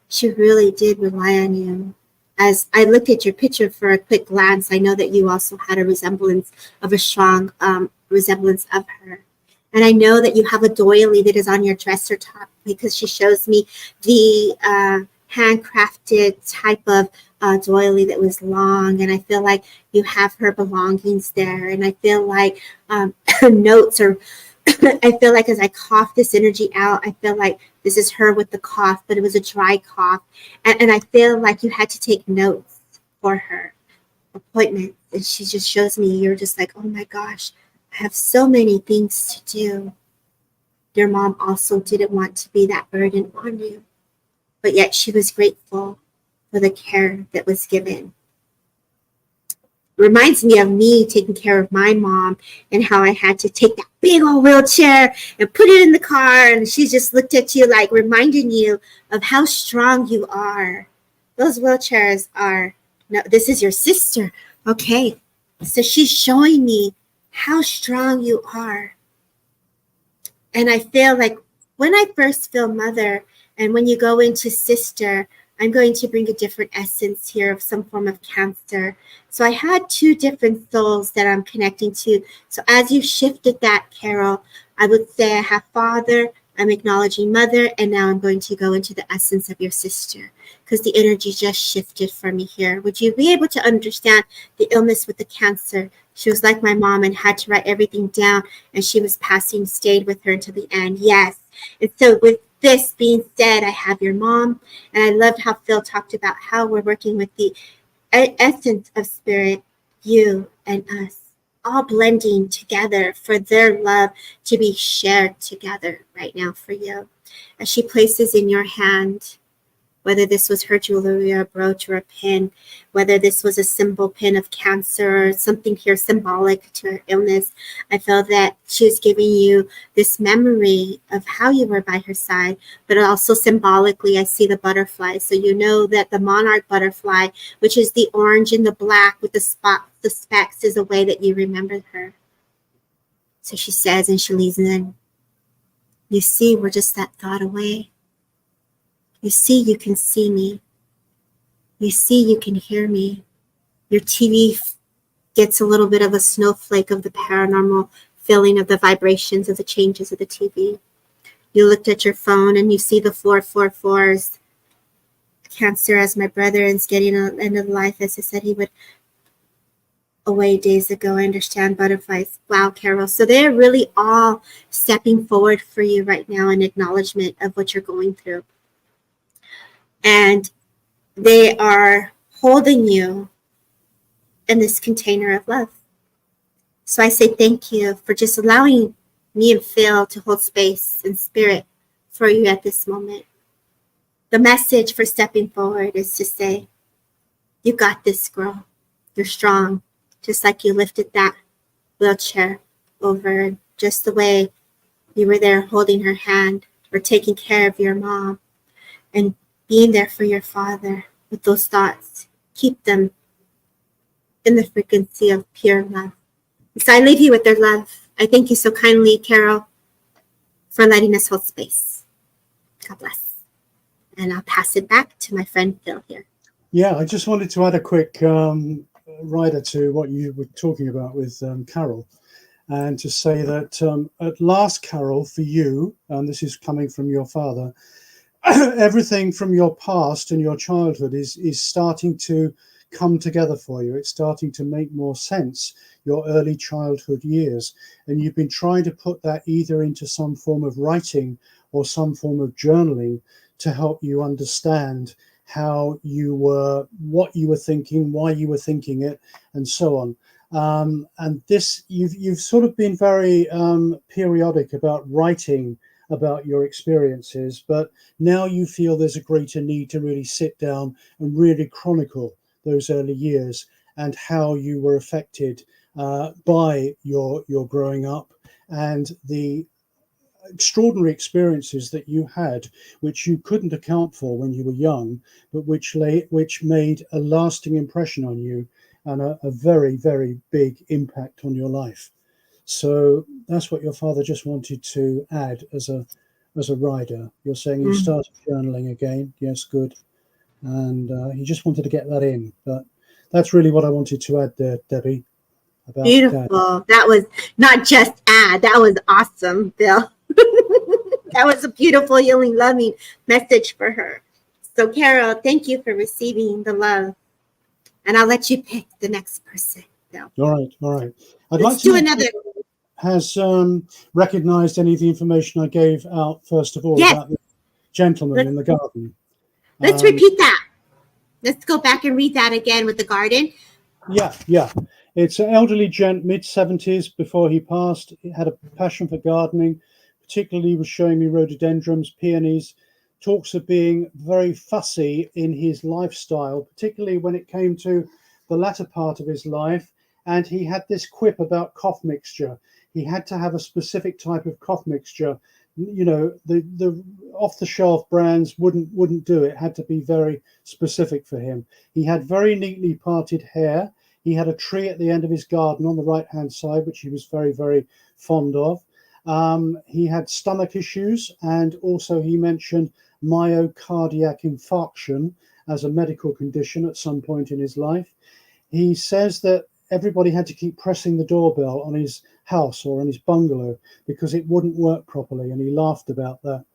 she really did rely on you. As I looked at your picture for a quick glance, I know that you also had a resemblance of a strong resemblance of her. And I know that you have a doily that is on your dresser top because she shows me the handcrafted type of doily that was long. And I feel like you have her belongings there. And I feel like notes or I feel like as I cough this energy out, I feel like this is her with the cough, but it was a dry cough. And I feel like you had to take notes for her appointment. And she just shows me, you're just like, oh my gosh, I have so many things to do. Your mom also didn't want to be that burden on you, but yet she was grateful for the care that was given. Reminds me of me taking care of my mom and how I had to take that big old wheelchair and put it in the car. And she just looked at you like reminding you of how strong you are. Those wheelchairs are, no, this is your sister. Okay. So she's showing me how strong you are. And I feel like when I first feel mother and when you go into sister, I'm going to bring a different essence here of some form of Cancer. So I had two different souls that I'm connecting to. So as you shifted that, Carol, I would say I have father, I'm acknowledging mother, and now I'm going to go into the essence of your sister because the energy just shifted for me here. Would you be able to understand the illness with the Cancer? She was like my mom and had to write everything down, and she was passing, stayed with her until the end. Yes. And so with this being said, I have your mom, and I loved how Phil talked about how we're working with the essence of spirit, you and us, all blending together for their love to be shared together right now for you. As she places in your hand, whether this was her jewelry or a brooch or a pin, whether this was a symbol pin of Cancer or something here symbolic to her illness, I felt that she was giving you this memory of how you were by her side, but also symbolically, I see the butterfly. So you know that the monarch butterfly, which is the orange and the black with the spots, the specks, is a way that you remembered her. So she says, and she leaves in, you see, we're just that thought away. You see, you can see me. You see, you can hear me. Your TV gets a little bit of a snowflake of the paranormal feeling of the vibrations of the changes of the TV. You looked at your phone and you see the 444s. Cancer, as my brother is getting an end of life, as I said, he would away days ago. I understand butterflies. Wow, Carol. So they're really all stepping forward for you right now in acknowledgement of what you're going through. And they are holding you in this container of love. So I say thank you for just allowing me and Phil to hold space and spirit for you at this moment. The message for stepping forward is to say, you got this, girl. You're strong. Just like you lifted that wheelchair over, just the way you were there holding her hand or taking care of your mom and being there for your father with those thoughts. Keep them in the frequency of pure love. So I leave you with their love. I thank you so kindly, Carol, for letting us hold space. God bless. And I'll pass it back to my friend Phil here. Yeah, I just wanted to add a quick rider to what you were talking about with Carol, and to say that at last, Carol, for you, and this is coming from your father, everything from your past and your childhood is starting to come together for you. It's starting to make more sense, your early childhood years. And you've been trying to put that either into some form of writing or some form of journaling to help you understand how you were, what you were thinking, why you were thinking it, and so on. And this, you've sort of been very periodic about writing about your experiences, but now you feel there's a greater need to really sit down and really chronicle those early years and how you were affected by your growing up and the extraordinary experiences that you had, which you couldn't account for when you were young, but which made a lasting impression on you and a very, very big impact on your life. So that's what your father just wanted to add as a rider. You're saying you started journaling again. Yes, good. And he just wanted to get that in. But that's really what I wanted to add there, Debbie. About Beautiful. That was not just add. That was awesome, Bill. That was a beautiful, healing, loving message for her. So, Carol, thank you for receiving the love. And I'll let you pick the next person, Bill. All right. Let's do another. Has recognized any of the information I gave out, first of all, Yes. about the gentleman in the garden. Let's repeat that. Let's go back and read that again with the garden. Yeah. It's an elderly gent, mid-70s, before he passed. He had a passion for gardening, particularly was showing me rhododendrons, peonies, talks of being very fussy in his lifestyle, particularly when it came to the latter part of his life. And he had this quip about cough mixture. He had to have a specific type of cough mixture. You know, the off-the-shelf brands wouldn't do it. It had to be very specific for him. He had very neatly parted hair. He had a tree at the end of his garden on the right-hand side, which he was very, very fond of. He had stomach issues, and also he mentioned myocardiac infarction as a medical condition at some point in his life. He says that everybody had to keep pressing the doorbell on his house or on his bungalow because it wouldn't work properly, and he laughed about that.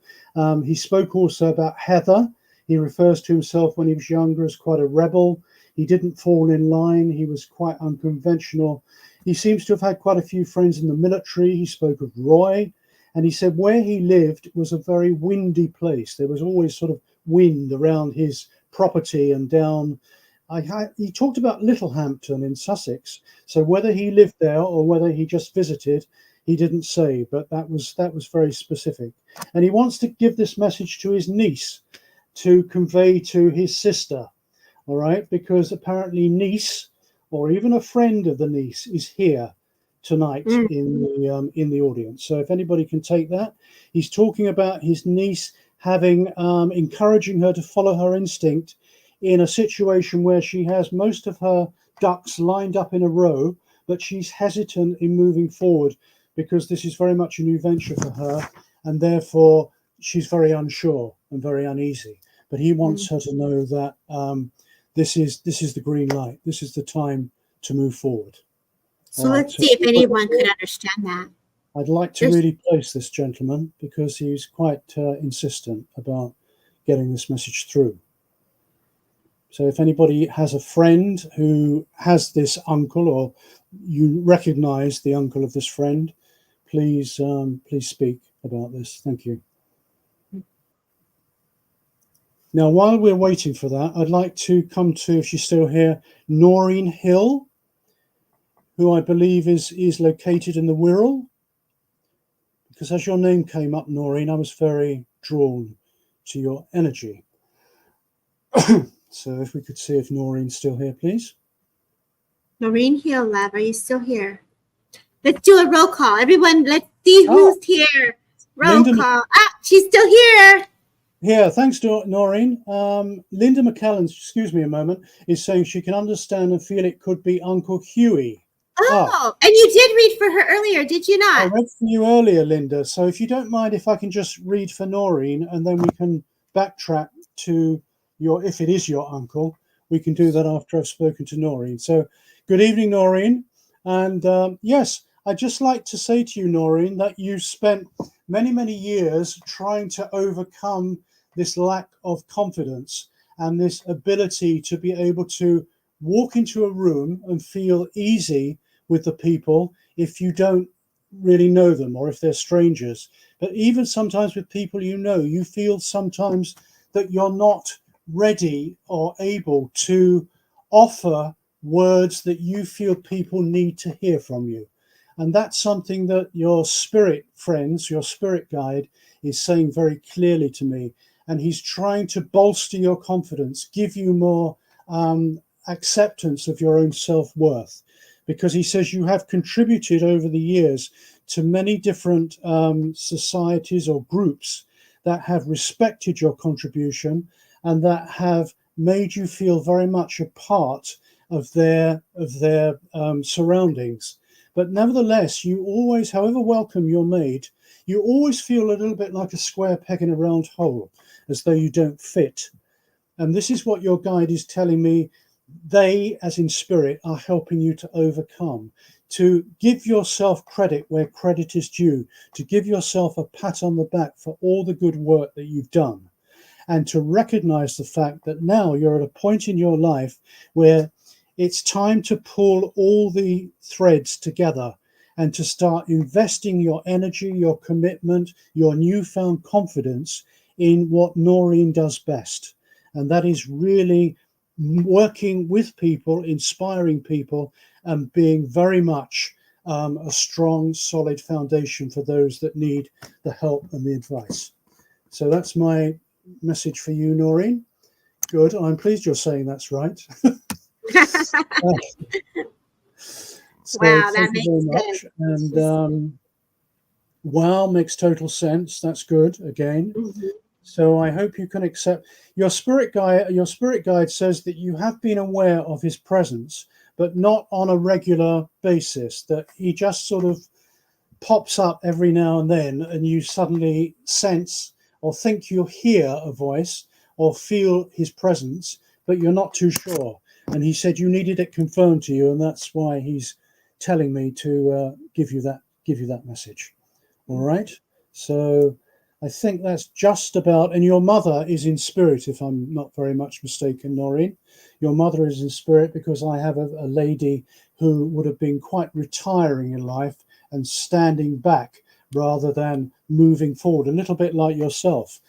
He spoke also about Heather. He refers to himself when he was younger as quite a rebel. He didn't fall in line. He was quite unconventional. He seems to have had quite a few friends in the military. He spoke of Roy, and he said where he lived was a very windy place. There was always sort of wind around his property and down. He talked about Littlehampton in Sussex. So whether he lived there or whether he just visited, he didn't say, but that was very specific. And he wants to give this message to his niece to convey to his sister, all right? Because apparently niece, or even a friend of the niece, is here tonight in the audience. So if anybody can take that, he's talking about his niece having encouraging her to follow her instinct in a situation where she has most of her ducks lined up in a row, but she's hesitant in moving forward because this is very much a new venture for her, and therefore she's very unsure and very uneasy. But he wants her to know that this is the green light. This is the time to move forward. So let's see if anyone could understand that. I'd like to really place this gentleman because he's quite insistent about getting this message through. So if anybody has a friend who has this uncle, or you recognize the uncle of this friend, please speak about this. Thank you. Now, while we're waiting for that, I'd like to come to, if she's still here, Noreen Hill, who I believe is located in the Wirral. Because as your name came up, Noreen, I was very drawn to your energy. So if we could see if Noreen's still here, please. Noreen Hill, love, are you still here? Let's do a roll call. Everyone, let's see who's here. Roll call. She's still here. Yeah, thanks, Noreen. Linda McCallan, excuse me a moment, is saying she can understand and feel it could be Uncle Huey. Oh, and you did read for her earlier, did you not? I read for you earlier, Linda. So if you don't mind, if I can just read for Noreen, and then we can backtrack to if it is your uncle, we can do that after I've spoken to Noreen. So good evening, Noreen. And yes, I'd just like to say to you, Noreen, that you spent many, many years trying to overcome this lack of confidence and this ability to be able to walk into a room and feel easy with the people if you don't really know them or if they're strangers. But even sometimes with people you know, you feel sometimes that you're not ready or able to offer words that you feel people need to hear from you. And that's something that your spirit friends, your spirit guide, is saying very clearly to me. And he's trying to bolster your confidence, give you more acceptance of your own self-worth, because he says you have contributed over the years to many different societies or groups that have respected your contribution and that have made you feel very much a part of their surroundings. But nevertheless, you always, however welcome you're made, you always feel a little bit like a square peg in a round hole, as though you don't fit. And this is what your guide is telling me. They, as in spirit, are helping you to overcome, to give yourself credit where credit is due, to give yourself a pat on the back for all the good work that you've done, and to recognize the fact that now you're at a point in your life where it's time to pull all the threads together and to start investing your energy, your commitment, your newfound confidence in what Noreen does best. And that is really working with people, inspiring people, and being very much a strong, solid foundation for those that need the help and the advice. So that's my message for you, Noreen. Good. I'm pleased you're saying that's right. So wow, thank you very much. And wow, makes total sense. That's good again. Mm-hmm. So I hope you can accept your spirit guide. Your spirit guide says that you have been aware of his presence, but not on a regular basis, that he just sort of pops up every now and then, and you suddenly sense or think you hear a voice or feel his presence, but you're not too sure. And he said you needed it confirmed to you, and that's why he's telling me to give you that message. All right. So I think that's just about. And your mother is in spirit, if I'm not very much mistaken, Noreen. Your mother is in spirit, because I have a lady who would have been quite retiring in life and standing back rather than moving forward, a little bit like yourself.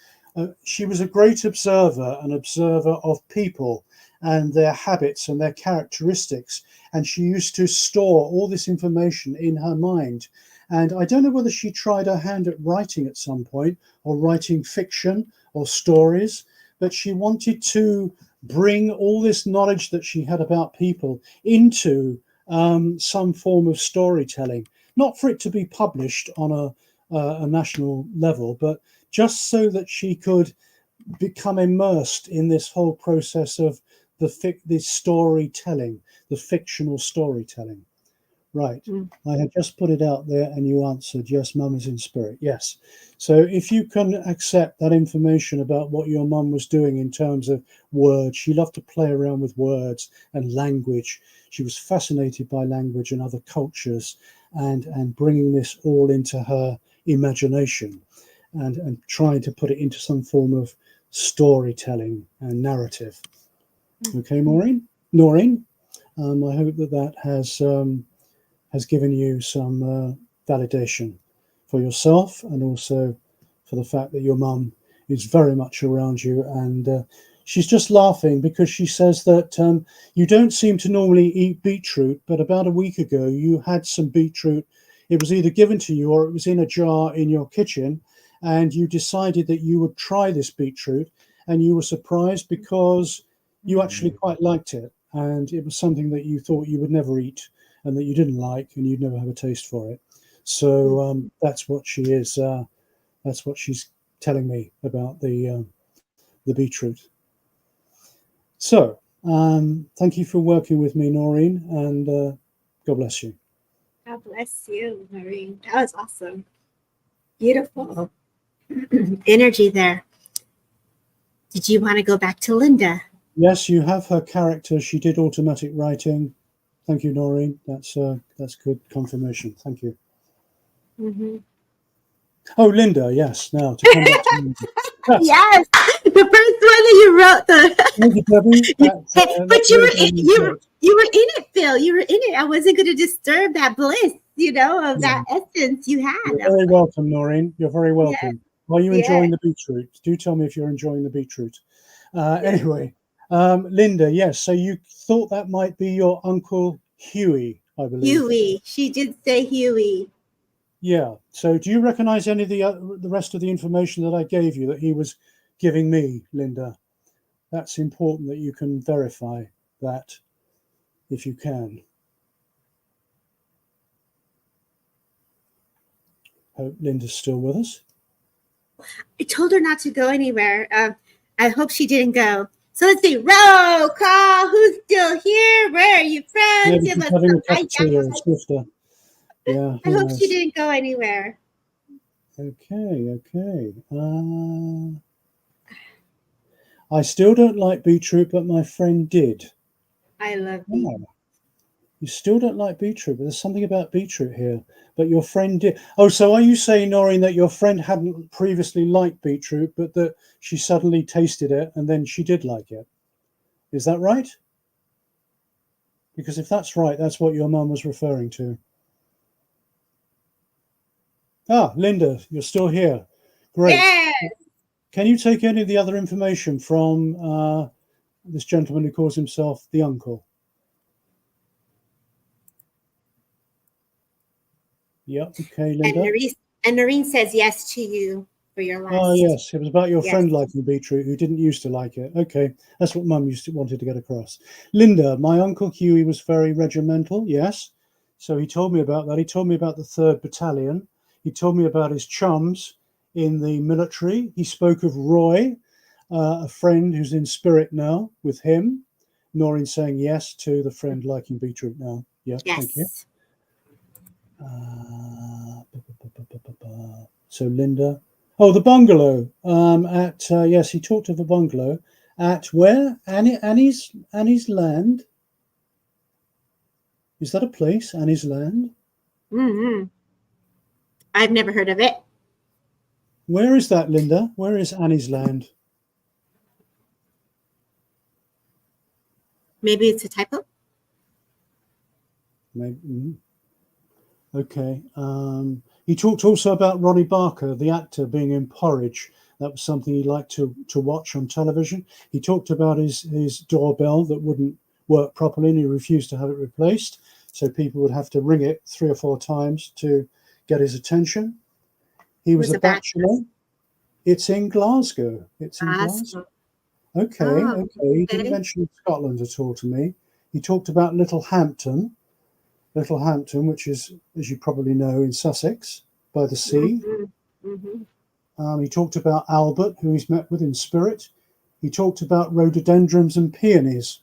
She was a great observer, an observer of people and their habits and their characteristics. And she used to store all this information in her mind. And I don't know whether she tried her hand at writing at some point, or writing fiction or stories, but she wanted to bring all this knowledge that she had about people into some form of storytelling, not for it to be published on a national level, but just so that she could become immersed in this whole process of the storytelling, the fictional storytelling. Right. I had just put it out there and you answered, yes, mum is in spirit. Yes. So if you can accept that information about what your mum was doing in terms of words, she loved to play around with words and language. She was fascinated by language and other cultures, and bringing this all into her imagination and trying to put it into some form of storytelling and narrative. Okay, Noreen, I hope that has given you some validation for yourself, and also for the fact that your mum is very much around you. And she's just laughing because she says that you don't seem to normally eat beetroot, but about a week ago you had some beetroot. It was either given to you or it was in a jar in your kitchen, and you decided that you would try this beetroot, and you were surprised because you actually quite liked it, and it was something that you thought you would never eat. and that you didn't like, and you'd never have a taste for it. So that's what she is. That's what she's telling me about the beetroot. So thank you for working with me, Noreen, and God bless you. God bless you, Noreen. That was awesome. Beautiful energy there. Did you want to go back to Linda? Yes, you have her character. She did automatic writing. Thank you, Noreen. That's good confirmation. Thank you. Mm-hmm. Oh, Linda. Yes. Now to come back to Linda. Yes, the first one that you wrote. Thank you, Debbie. But you were in it, Phil. You were in it. I wasn't going to disturb that bliss, of that essence you had. You're very welcome, Noreen. You're very welcome. Yeah. Are you enjoying the beetroot? Do tell me if you're enjoying the beetroot. Anyway, Linda, yes. So you thought that might be your Uncle Huey, I believe. Huey. She did say Huey. Yeah. So do you recognize any of the rest of the information that I gave you that he was giving me, Linda? That's important that you can verify that if you can. Hope Linda's still with us. I told her not to go anywhere. I hope she didn't go. So let's see. Roll call. Who's still here? Where are you from? Maybe she's having a cup of tea or a swifter. Yeah. I hope she didn't go anywhere. Okay. I still don't like beetroot, but my friend did. I love beetroot. You still don't like beetroot, but there's something about beetroot here. But your friend did. Oh, so are you saying, Noreen, that your friend hadn't previously liked beetroot, but that she suddenly tasted it and then she did like it? Is that right? Because if that's right, that's what your mum was referring to. Ah, Linda, you're still here. Great. Yes. Can you take any of the other information from this gentleman who calls himself the uncle? Yeah, okay, Linda. And Noreen says yes to you for your last. Oh, yes, it was about your friend liking beetroot who didn't used to like it. Okay, that's what Mum wanted to get across. Linda, my Uncle Huey was very regimental, yes. So he told me about that. He told me about the 3rd Battalion. He told me about his chums in the military. He spoke of Roy, a friend who's in spirit now with him. Noreen saying yes to the friend liking beetroot now. Yeah, yes. Thank you. So Linda, the bungalow yes, he talked of the bungalow at where? Annie's Land. Is that a place? Annie's Land? Mm-hmm. I've never heard of it. Where is that, Linda? Where is Annie's Land? Maybe it's a typo. Maybe. Okay. He talked also about Ronnie Barker, the actor, being in Porridge. That was something he liked to watch on television. He talked about his doorbell that wouldn't work properly and he refused to have it replaced. So people would have to ring it 3 or 4 times to get his attention. He was a bachelor. It's in Glasgow. It's in Glasgow. Okay. He didn't mention Scotland at all to me. He talked about Littlehampton, which is, as you probably know, in Sussex by the sea. He talked about Albert, who he's met with in spirit. He talked about rhododendrons and peonies.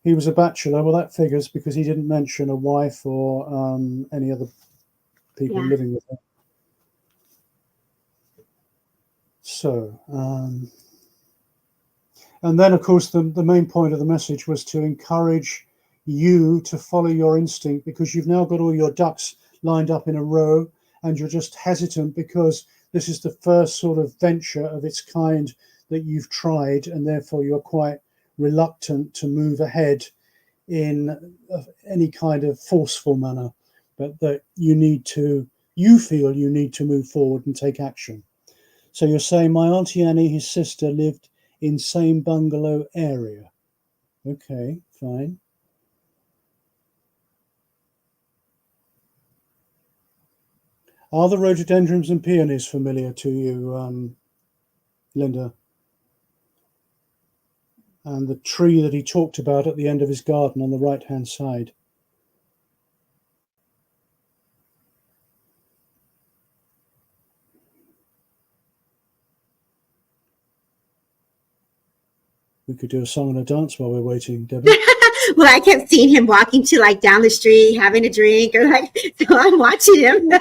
He was a bachelor. Well, that figures because he didn't mention a wife or any other people living with him. So, and then, of course, the main point of the message was to encourage you to follow your instinct because you've now got all your ducks lined up in a row and you're just hesitant because this is the first sort of venture of its kind that you've tried and therefore you're quite reluctant to move ahead in any kind of forceful manner, but that you feel you need to move forward and take action. So you're saying my Auntie Annie, his sister, lived in same bungalow area. Okay, fine. Are the rhododendrons and peonies familiar to you, Linda? and the tree that he talked about at the end of his garden on the right-hand side. We could do a song and a dance while we're waiting, Debbie. Well, I kept seeing him walking to like down the street, having a drink, or like, so I'm watching him.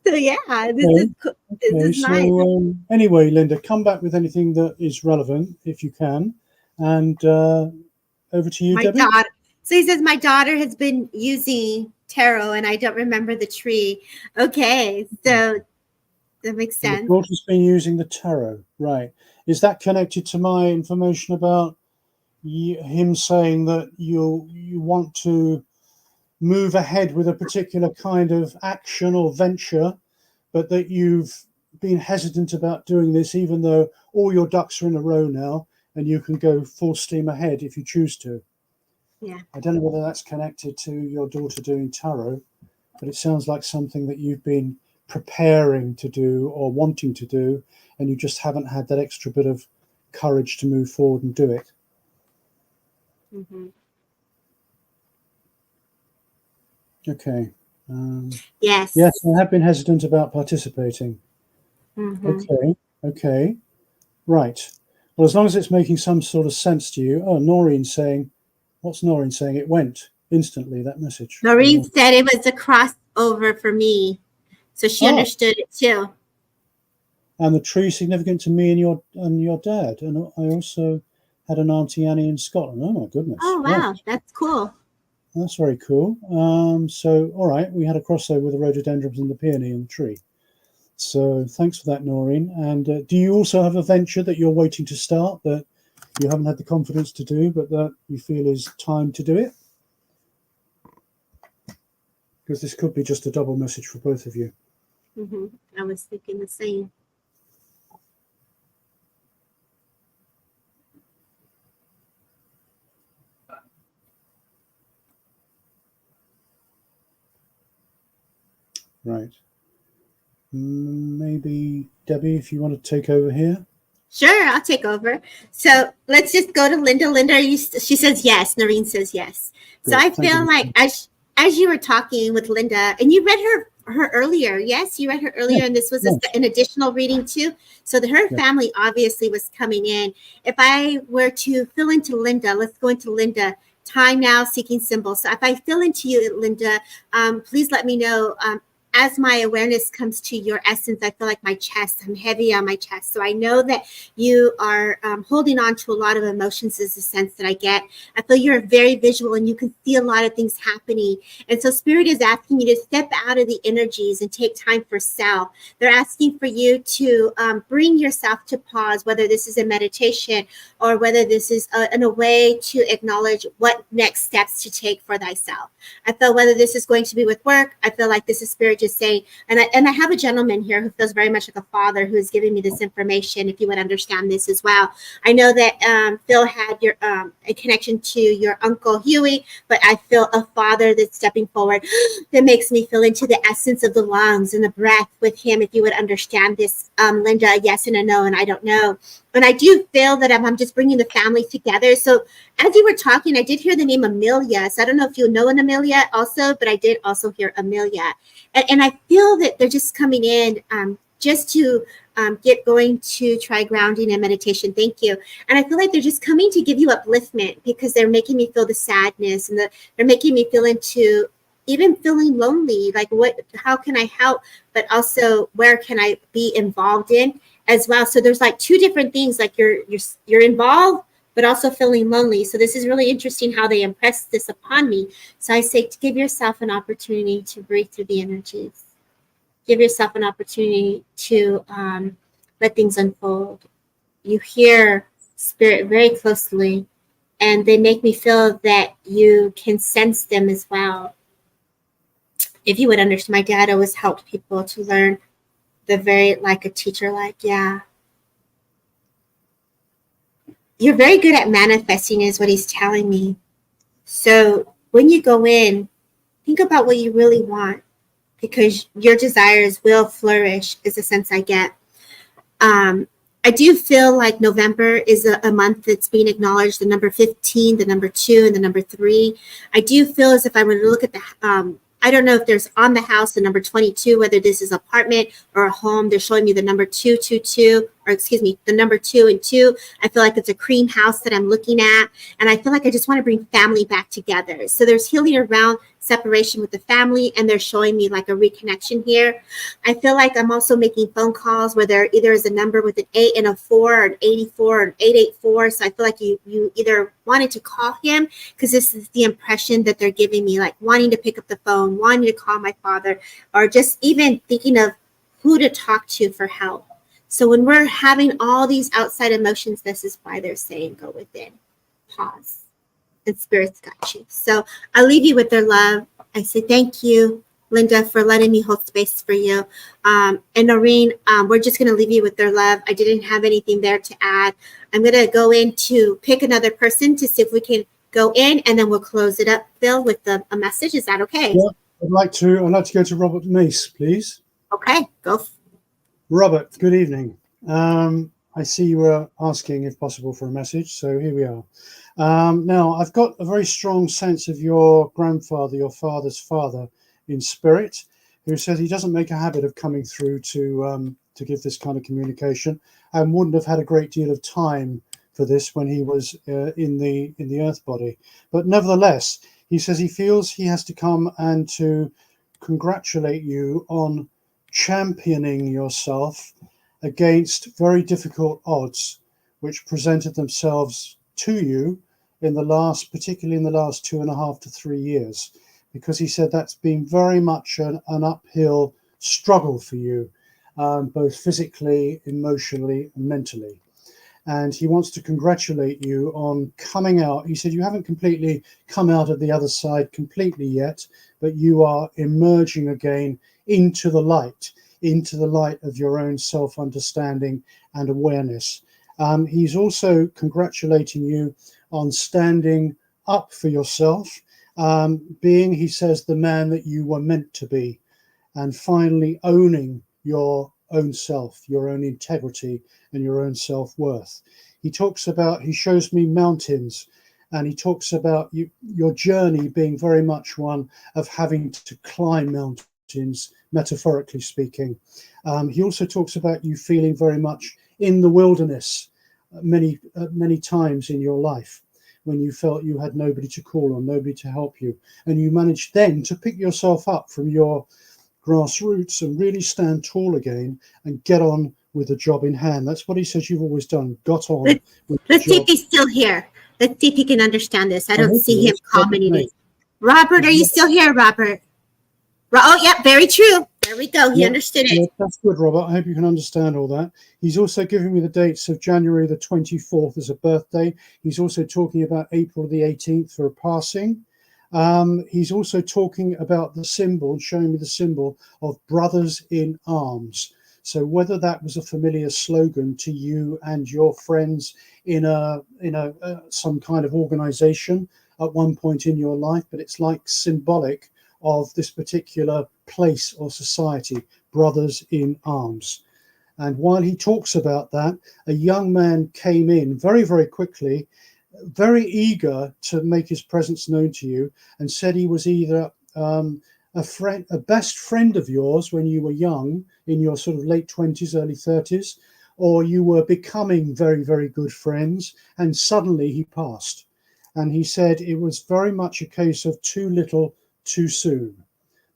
So yeah, this is cool. This is nice. Anyway, Linda, come back with anything that is relevant if you can, and over to you, Debbie. Daughter. So he says my daughter has been using tarot, and I don't remember the tree. Okay, so that makes sense. Your daughter's been using the tarot, right? Is that connected to my information about him saying that you want to move ahead with a particular kind of action or venture, but that you've been hesitant about doing this, even though all your ducks are in a row now and you can go full steam ahead if you choose to? Yeah. I don't know whether that's connected to your daughter doing tarot, but it sounds like something that you've been preparing to do or wanting to do, and you just haven't had that extra bit of courage to move forward and do it. Mm-hmm. Okay. Yes. Yes, I have been hesitant about participating. Mm-hmm. Okay. Right. Well, as long as it's making some sort of sense to you. Oh, Noreen's saying, what's Noreen saying? It went instantly, that message. Noreen said it was a crossover for me. So she understood it too. And the tree significant to me and your dad. And I also had an Auntie Annie in Scotland. Oh my goodness. Oh wow, right. That's cool. That's very cool. So all right, we had a crossover with the rhododendrons and the peony and the tree. So thanks for that, Noreen. And do you also have a venture that you're waiting to start that you haven't had the confidence to do, but that you feel is time to do it? Because this could be just a double message for both of you. Mm-hmm. I was thinking the same. Right. Maybe Debbie, if you want to take over here. Sure, I'll take over. So let's just go to Linda. Linda, she says yes. Noreen says yes. Good. So I feel like as you were talking with Linda, and you read her earlier. Yes, you read her earlier, and this was an additional reading too. So her family obviously was coming in. If I were to fill into Linda, let's go into Linda. Time now, seeking symbols. So if I fill into you, Linda, please let me know. As my awareness comes to your essence, I feel like my chest, I'm heavy on my chest. So I know that you are holding on to a lot of emotions is the sense that I get. I feel you're very visual and you can see a lot of things happening. And so Spirit is asking you to step out of the energies and take time for self. They're asking for you to bring yourself to pause, whether this is a meditation or whether this is in a way to acknowledge what next steps to take for thyself. I feel whether this is going to be with work, I feel like this is Spirit just saying, and I have a gentleman here who feels very much like a father who is giving me this information, if you would understand this as well. I know that Phil had a connection to your Uncle Huey, but I feel a father that's stepping forward that makes me feel into the essence of the lungs and the breath with him, if you would understand this, Linda, a yes and a no, and I don't know. And I do feel that I'm just bringing the family together. So as you were talking, I did hear the name Amelia. So I don't know if you know an Amelia also, but I did also hear Amelia. And I feel that they're just coming in just to get going to try grounding and meditation. Thank you. And I feel like they're just coming to give you upliftment because they're making me feel the sadness and they're making me feel into even feeling lonely. Like how can I help? But also where can I be involved in as well? So there's like two different things, like you're involved, but also feeling lonely. So this is really interesting how they impress this upon me. So I say to give yourself an opportunity to breathe through the energies. Give yourself an opportunity to let things unfold. You hear Spirit very closely, and they make me feel that you can sense them as well. If you would understand, my dad always helped people to learn like a teacher, You're very good at manifesting is what he's telling me. So when you go in, think about what you really want because your desires will flourish is the sense I get. I do feel like November is a month that's being acknowledged, the number 15, the number 2, and the number 3. I do feel as if I were to look at the, I don't know if there's on the house the number 22, whether this is an apartment or a home. They're showing me the number 222, or excuse me, the number 2 and 2. I feel like it's a cream house that I'm looking at. And I feel like I just want to bring family back together. So there's healing around separation with the family, and they're showing me like a reconnection here. I feel like I'm also making phone calls where there either is a number with an 8 and a 4, or an 84 or an 884. So I feel like you either wanted to call him, because this is the impression that they're giving me, like wanting to pick up the phone, wanting to call my father, or just even thinking of who to talk to for help. So when we're having all these outside emotions, this is why they're saying go within, pause, and Spirit's got you. So I'll leave you with their love. I say thank you, Linda, for letting me hold space for you. And Noreen, we're just going to leave you with their love. I didn't have anything there to add. I'm going to go in to pick another person to see if we can go in, and then we'll close it up, Phil, with a message. Is that okay? Yeah, I'd like to go to Robert Mace, please. Okay, go. Robert, good evening. I see you were asking if possible for a message, so here we are. Now, I've got a very strong sense of your grandfather, your father's father, in spirit, who says he doesn't make a habit of coming through to give this kind of communication, and wouldn't have had a great deal of time for this when he was in the earth body. But nevertheless, he says he feels he has to come and to congratulate you on championing yourself against very difficult odds which presented themselves to you particularly in the last 2.5 to 3 years, because he said that's been very much an uphill struggle for you, both physically, emotionally, and mentally. And he wants to congratulate you on coming out. He said you haven't completely come out of the other side completely yet, but you are emerging again into the light of your own self-understanding and awareness. He's also congratulating you on standing up for yourself, being, he says, the man that you were meant to be, and finally owning your own self, your own integrity, and your own self-worth. He shows me mountains, and he talks about your journey being very much one of having to climb mountains, metaphorically speaking. He also talks about you feeling very much in the wilderness many times in your life, when you felt you had nobody to call on, nobody to help you. And you managed then to pick yourself up from your grassroots and really stand tall again and get on with the job in hand. That's what he says you've always done, got on. Let's see if he's still here. Let's see if he can understand this. I don't see him commenting. Robert, are you still here, Robert? Oh, yeah, very true. There we go. He understood it. Yeah, that's good, Robert. I hope you can understand all that. He's also giving me the dates of January the 24th as a birthday. He's also talking about April the 18th for a passing. He's also talking about the symbol, showing me the symbol of brothers in arms. So whether that was a familiar slogan to you and your friends in some kind of organization at one point in your life, but it's like symbolic of this particular place or society, brothers in arms. And while he talks about that, a young man came in very, very quickly, very eager to make his presence known to you, and said he was either a best friend of yours when you were young, in your sort of late 20s, early 30s, or you were becoming very, very good friends, and suddenly he passed. And he said it was very much a case of too little, too soon.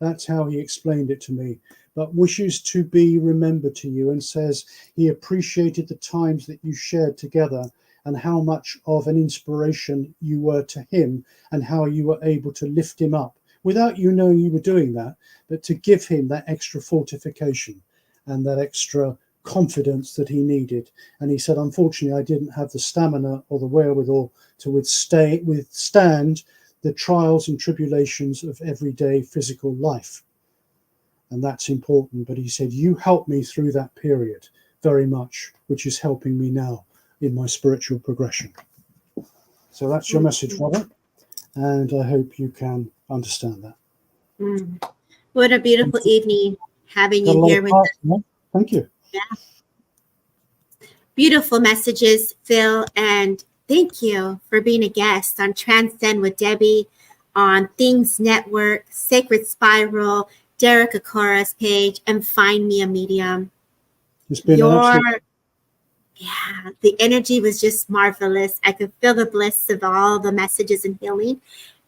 That's how he explained it to me, but wishes to be remembered to you, and says he appreciated the times that you shared together and how much of an inspiration you were to him, and how you were able to lift him up without you knowing you were doing that, but to give him that extra fortification and that extra confidence that he needed. And he said, unfortunately, I didn't have the stamina or the wherewithal to withstand the trials and tribulations of everyday physical life. And that's important. But he said, you helped me through that period very much, which is helping me now in my spiritual progression. So that's your message, Robert. And I hope you can understand that. What a beautiful evening having you here with us. Thank you. Yeah. Beautiful messages, Phil, and thank you for being a guest on Transcend with Debbie, on Things Network, Sacred Spiral, Derek Akora's page, and Find Me a Medium. It's been absolutely. Yeah, the energy was just marvelous. I could feel the bliss of all the messages and healing.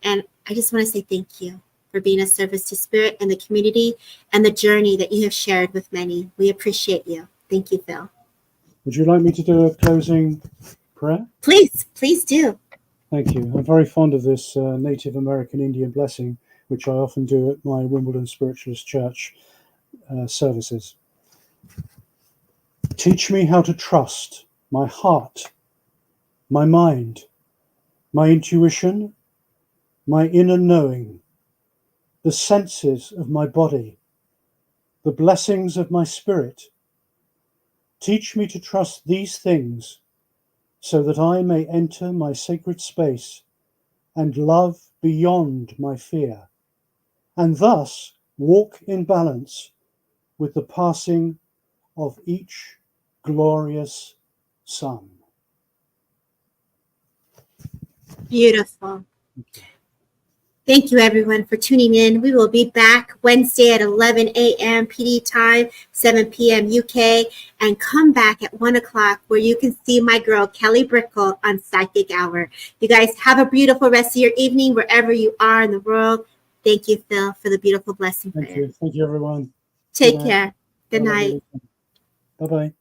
And I just want to say thank you for being a service to spirit and the community and the journey that you have shared with many. We appreciate you. Thank you, Phil. Would you like me to do a closing prayer? Please do. Thank you. I'm very fond of this Native American Indian blessing, which I often do at my Wimbledon Spiritualist Church services. Teach me how to trust my heart, my mind, my intuition, my inner knowing, the senses of my body, the blessings of my spirit. Teach me to trust these things so that I may enter my sacred space and love beyond my fear, and thus walk in balance with the passing of each glorious sun. Beautiful. Thank you, everyone, for tuning in. We will be back Wednesday at 11 a.m. PD time, 7 p.m. UK, and come back at 1 o'clock where you can see my girl, Kelly Brickle, on Psychic Hour. You guys have a beautiful rest of your evening wherever you are in the world. Thank you, Phil, for the beautiful blessing. Thank you. Thank you, everyone. Take care. Good night. Bye-bye.